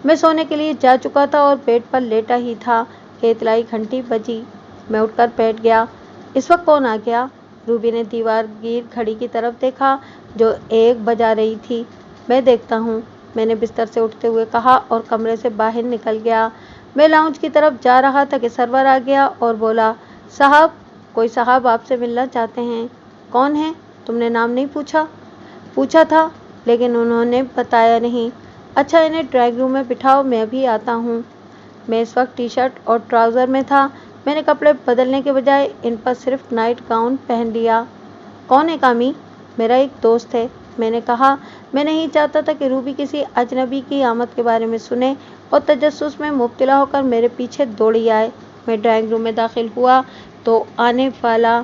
मैं सोने के लिए जा चुका था और बेड पर लेटा ही था कि इतलाई घंटी बजी। मैं उठकर बैठ गया। इस वक्त कौन आ गया? रूबी ने दीवार गिर घड़ी की तरफ देखा जो 1 बजा रही थी। मैं देखता हूँ, मैंने बिस्तर से उठते हुए कहा और कमरे से बाहर निकल गया। मैं लाउंज की तरफ जा रहा था कि सर्वर आ गया और बोला, साहब, कोई साहब आपसे मिलना चाहते हैं। कौन है? तुमने नाम नहीं पूछा? पूछा था, लेकिन उन्होंने बताया नहीं। अच्छा, इन्हें ड्राइंग रूम में बिठाओ, मैं अभी आता हूँ। मैं इस वक्त टी शर्ट और ट्राउज़र में था। मैंने कपड़े बदलने के बजाय इन पर सिर्फ नाइट गाउन पहन लिया। कौन है कामी? मेरा एक दोस्त है, मैंने कहा, मैं नहीं चाहता था कि रूबी किसी अजनबी की आमद के बारे में सुने और तजस्सुस में मुब्तला होकर मेरे पीछे दौड़ी आए। मैं ड्राइंग रूम में दाखिल हुआ तो आने वाला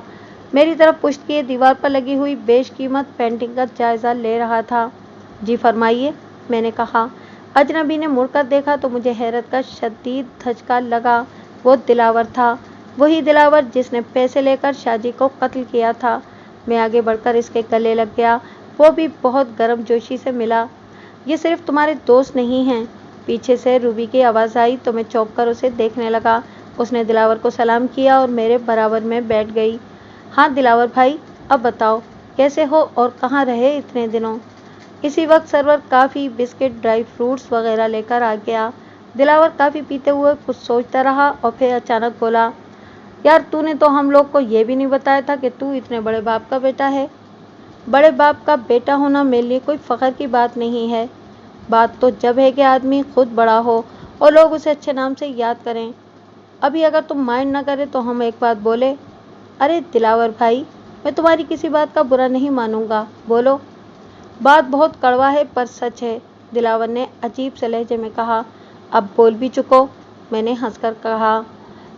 मेरी तरफ पुश्त किए दीवार पर लगी हुई बेशकीमत पेंटिंग का जायजा ले रहा था। जी फरमाइए, मैंने कहा। अजनबी ने मुड़कर देखा तो मुझे हैरत का शदीद धचका लगा। वो दिलावर था, वही दिलावर जिसने पैसे लेकर शाजी को कत्ल किया था। मैं आगे बढ़कर इसके गले लग गया। वो भी बहुत गर्मजोशी से मिला। ये सिर्फ तुम्हारे दोस्त नहीं हैं। पीछे से रूबी की आवाज़ आई तो मैं चौंक कर उसे देखने लगा। उसने दिलावर को सलाम किया और मेरे बराबर में बैठ गई। हाँ दिलावर भाई, अब बताओ कैसे हो और कहाँ रहे इतने दिनों? इसी वक्त सर्वर काफ़ी, बिस्किट, ड्राई फ्रूट्स वगैरह लेकर आ गया। दिलावर काफ़ी पीते हुए कुछ सोचता रहा और फिर अचानक बोला, यार तूने तो हम लोग को ये भी नहीं बताया था कि तू इतने बड़े बाप का बेटा है। बड़े बाप का बेटा होना मेरे लिए कोई फ़ख्र की बात नहीं है। बात तो जब है कि आदमी खुद बड़ा हो और लोग उसे अच्छे नाम से याद करें। अभी अगर तुम माइंड ना करे तो हम एक बात बोले। अरे दिलावर भाई, मैं तुम्हारी किसी बात का बुरा नहीं मानूंगा, बोलो। बात बहुत कड़वा है पर सच है, दिलावर ने अजीब से लहजे में कहा। अब बोल भी चुको, मैंने हंसकर कहा।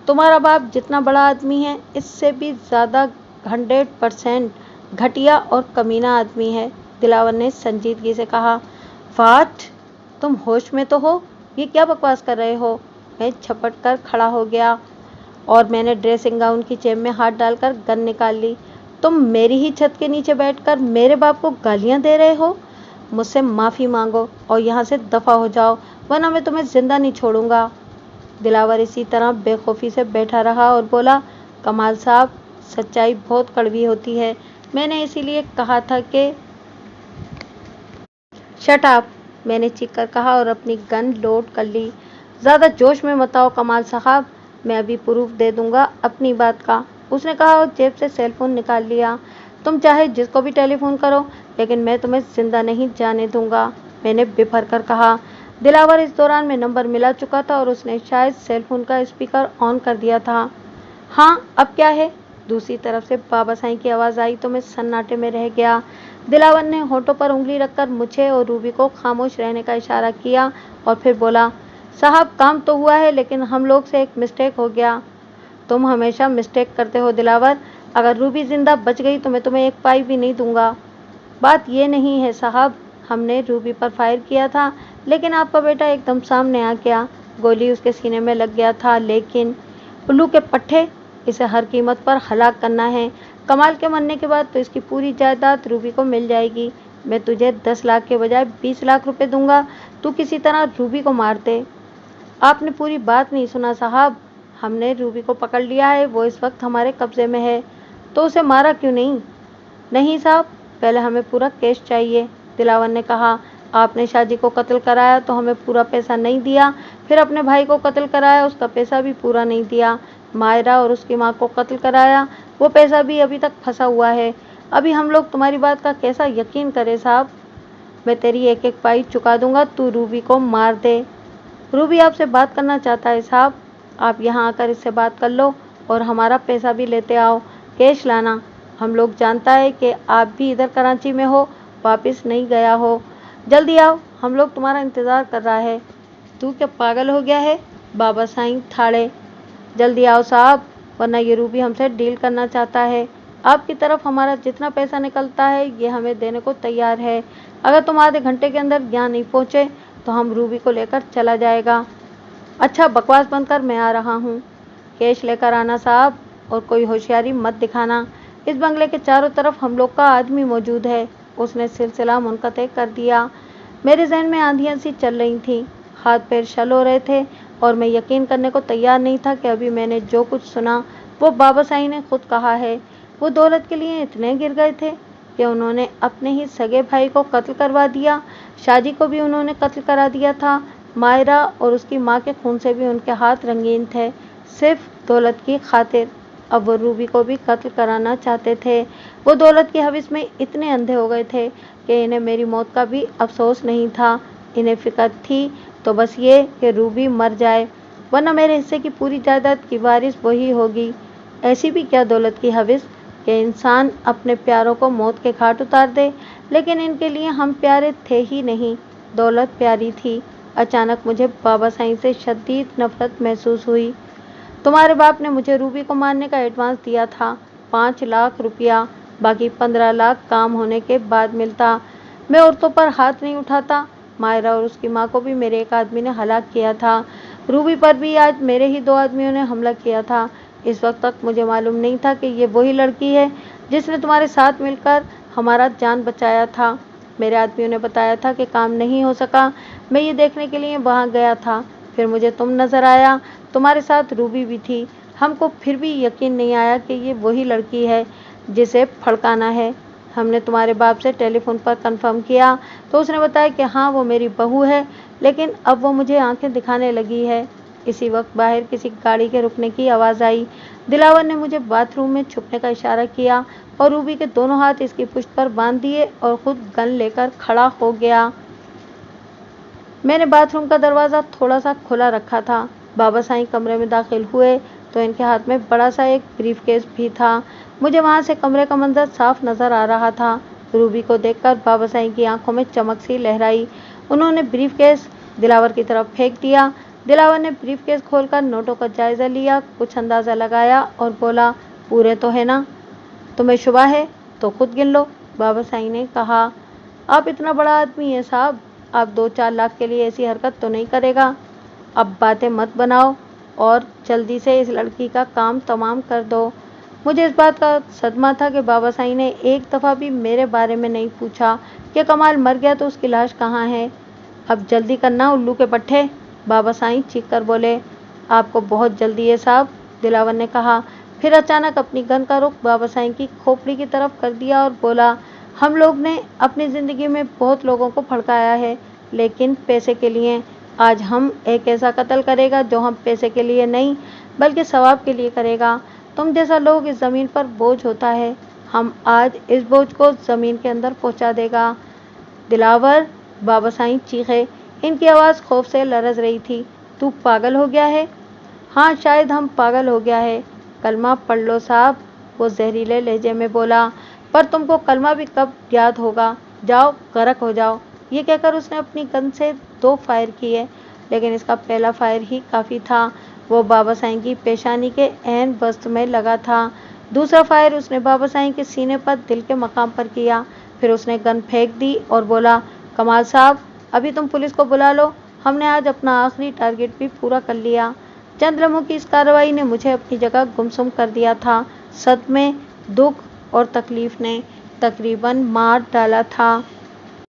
तुम्हारा बाप जितना बड़ा आदमी है इससे भी ज़्यादा 100% घटिया और कमीना आदमी है, दिलावर ने संजीदगी से कहा। वाट, तुम होश में तो हो? ये क्या बकवास कर रहे हो? मैं झपट कर खड़ा हो गया और मैंने ड्रेसिंग गाउन की जेब में हाथ डालकर गन निकाल ली। तुम मेरी ही छत के नीचे बैठकर मेरे बाप को गालियां दे रहे हो? मुझसे माफ़ी मांगो और यहाँ से दफ़ा हो जाओ, वरना मैं तुम्हें जिंदा नहीं छोड़ूंगा। दिलावर इसी तरह बेखौफी से बैठा रहा और बोला, कमाल साहब, सच्चाई बहुत कड़वी होती है। मैंने इसीलिए कहा था कि शट अप, मैंने चीख कर कहा और अपनी गन लोड कर ली। ज़्यादा जोश में मत आओ कमाल साहब, मैं अभी प्रूफ दे दूंगा अपनी बात का, उसने कहा और जेब से सेल फोन निकाल लिया। तुम चाहे जिसको भी टेलीफोन करो, लेकिन मैं तुम्हें जिंदा नहीं जाने दूंगा, मैंने बिफर कर कहा। दिलावर इस दौरान में नंबर मिला चुका था और उसने शायद सेल फोन का स्पीकर ऑन कर दिया था। हाँ, अब क्या है? दूसरी तरफ से बाबा साईं की आवाज़ आई तो मैं सन्नाटे में रह गया। दिलावर ने होठों पर उंगली रखकर मुझे और रूबी को खामोश रहने का इशारा किया और फिर बोला, साहब काम तो हुआ है लेकिन हम लोग से एक मिस्टेक हो गया। तुम हमेशा मिस्टेक करते हो दिलावर, अगर रूबी जिंदा बच गई तो मैं तुम्हें एक पाई भी नहीं दूंगा। बात ये नहीं है साहब, हमने रूबी पर फायर किया था लेकिन आपका बेटा एकदम सामने आ गया, गोली उसके सीने में लग गया था। लेकिन उल्लू के पट्टे, इसे हर कीमत पर हलाक करना है। कमाल के मरने के बाद तो इसकी पूरी जायदाद रूबी को मिल जाएगी। मैं तुझे 10 लाख के बजाय 20 लाख रुपए दूंगा, तू किसी तरह रूबी को मार दे। आपने पूरी बात नहीं सुना साहब, हमने रूबी को पकड़ लिया है, वो इस वक्त हमारे कब्जे में है। तो उसे मारा क्यों नहीं? नहीं साहब, पहले हमें पूरा केस चाहिए, दिलावर ने कहा। आपने शाजी को कत्ल कराया तो हमें पूरा पैसा नहीं दिया, फिर अपने भाई को कत्ल कराया, उसका पैसा भी पूरा नहीं दिया। मायरा और उसकी माँ को कत्ल कराया, वो पैसा भी अभी तक फंसा हुआ है। अभी हम लोग तुम्हारी बात का कैसा यकीन करें साहब? मैं तेरी एक एक पाई चुका दूंगा, तू रूबी को मार दे। रूबी आपसे बात करना चाहता है साहब, आप यहाँ आकर इससे बात कर लो और हमारा पैसा भी लेते आओ, कैश लाना। हम लोग जानता है कि आप भी इधर कराची में हो, वापस नहीं गया हो। जल्दी आओ, हम लोग तुम्हारा इंतज़ार कर रहा है। तू क्या पागल हो गया है? बाबा साईं ठाड़े। जल्दी आओ साहब, वरना ये रूबी हमसे डील करना चाहता है। आपकी तरफ हमारा जितना पैसा निकलता है ये हमें देने को तैयार है। अगर तुम आधे घंटे के अंदर यहाँ नहीं पहुँचे तो हम रूबी को लेकर चला जाएगा। अच्छा बकवास बंद कर, मैं आ रहा हूँ। कैश लेकर आना साहब, और कोई होशियारी मत दिखाना। इस बंगले के चारों तरफ हम लोग का आदमी मौजूद है, उसने सिलसिला मुनक़ते कर दिया। मेरे जहन में आंधियाँ सी चल रही थीं, हाथ पैर शल हो रहे थे और मैं यकीन करने को तैयार नहीं था कि अभी मैंने जो कुछ सुना वो बाबा साईं ने खुद कहा है। वो दौलत के लिए इतने गिर गए थे कि उन्होंने अपने ही सगे भाई को कत्ल करवा दिया। शाजी को भी उन्होंने कत्ल करा दिया था। मायरा और उसकी माँ के खून से भी उनके हाथ रंगीन थे, सिर्फ दौलत की खातिर। अब वो रूबी को भी कत्ल कराना चाहते थे। वो दौलत की हविस में इतने अंधे हो गए थे कि इन्हें मेरी मौत का भी अफसोस नहीं था। इन्हें फिक्र थी तो बस ये कि रूबी मर जाए, वरना मेरे हिस्से की पूरी जायदाद की वारिस वही होगी। ऐसी भी क्या दौलत की हविस कि इंसान अपने प्यारों को मौत के घाट उतार दे, लेकिन इनके लिए हम प्यारे थे ही नहीं, दौलत प्यारी थी। अचानक मुझे बाबा साईं से शदीद नफरत महसूस हुई। तुम्हारे बाप ने मुझे रूबी को मारने का एडवांस दिया था, 5 लाख रुपया, बाकी 15 लाख काम होने के बाद मिलता। मैं औरतों पर हाथ नहीं उठाता। मायरा और उसकी माँ को भी मेरे एक आदमी ने हलाक किया था। रूबी पर भी आज मेरे ही 2 आदमियों ने हमला किया था। इस वक्त तक मुझे मालूम नहीं था कि ये वही लड़की है जिसने तुम्हारे साथ मिलकर हमारा जान बचाया था। मेरे आदमियों ने बताया था कि काम नहीं हो सका। मैं ये देखने के लिए वहाँ गया था, फिर मुझे तुम नजर आया, तुम्हारे साथ रूबी भी थी। हमको फिर भी यकीन नहीं आया कि ये वही लड़की है जिसे फड़काना है। हमने तुम्हारे बाप से टेलीफोन पर कंफर्म किया तो उसने बताया कि हाँ वो मेरी बहू है, लेकिन अब वो मुझे आंखें दिखाने लगी है। इसी वक्त बाहर किसी गाड़ी के रुकने की आवाज़ आई। दिलावर ने मुझे बाथरूम में छुपने का इशारा किया और रूबी के दोनों हाथ इसकी पुश्त पर बांध दिए और खुद गन लेकर खड़ा हो गया। मैंने बाथरूम का दरवाज़ा थोड़ा सा खुला रखा था। बाबा साईं कमरे में दाखिल हुए तो इनके हाथ में बड़ा सा एक ब्रीफकेस भी था। मुझे वहाँ से कमरे का मंजर साफ नज़र आ रहा था। रूबी को देखकर बाबा साईं की आंखों में चमक सी लहराई। उन्होंने ब्रीफकेस दिलावर की तरफ फेंक दिया। दिलावर ने ब्रीफकेस खोलकर नोटों का जायज़ा लिया, कुछ अंदाज़ा लगाया और बोला, पूरे तो है ना? तुम्हें शुबा है तो खुद गिन लो। बाबा साईं ने कहा, आप इतना बड़ा आदमी है साहब, आप 2-4 लाख के लिए ऐसी हरकत तो नहीं करेगा। अब बातें मत बनाओ और जल्दी से इस लड़की का काम तमाम कर दो। मुझे इस बात का सदमा था कि बाबा साईं ने एक दफ़ा भी मेरे बारे में नहीं पूछा कि कमाल मर गया तो उसकी लाश कहाँ है। अब जल्दी करना उल्लू के पट्टे। बाबा साईं चीख कर बोले, आपको बहुत जल्दी है साहब, दिलावर ने कहा। फिर अचानक अपनी गन का रुख बाबा साईं की खोपड़ी की तरफ कर दिया और बोला, हम लोग ने अपनी ज़िंदगी में बहुत लोगों को भड़काया है, लेकिन पैसे के लिए। आज हम एक ऐसा कत्ल करेगा जो हम पैसे के लिए नहीं बल्कि सवाब के लिए करेगा। तुम जैसा लोग इस ज़मीन पर बोझ होता है, हम आज इस बोझ को ज़मीन के अंदर पहुंचा देगा। दिलावर, बाबा साईं चीखे। इनकी आवाज़ खौफ से लरज रही थी। तू पागल हो गया है? हाँ, शायद हम पागल हो गया है। कलमा पढ़ लो साहब, वो जहरीले लहजे में बोला। पर तुमको कलमा भी कब याद होगा, जाओ गर्क हो जाओ। ये कहकर उसने अपनी गन से 2 फायर किए, लेकिन इसका पहला फायर ही काफ़ी था। वो बाबा साईं की पेशानी के ऐन वस्त में लगा था। दूसरा फायर उसने बाबा साईं के सीने पर दिल के मकाम पर किया। फिर उसने गन फेंक दी और बोला, कमाल साहब, अभी तुम पुलिस को बुला लो, हमने आज अपना आखिरी टारगेट भी पूरा कर लिया। चंद लम्हों की इस कार्रवाई ने मुझे अपनी जगह गुमसुम कर दिया था। सदमे, दुख और तकलीफ ने तकरीबन मार डाला था।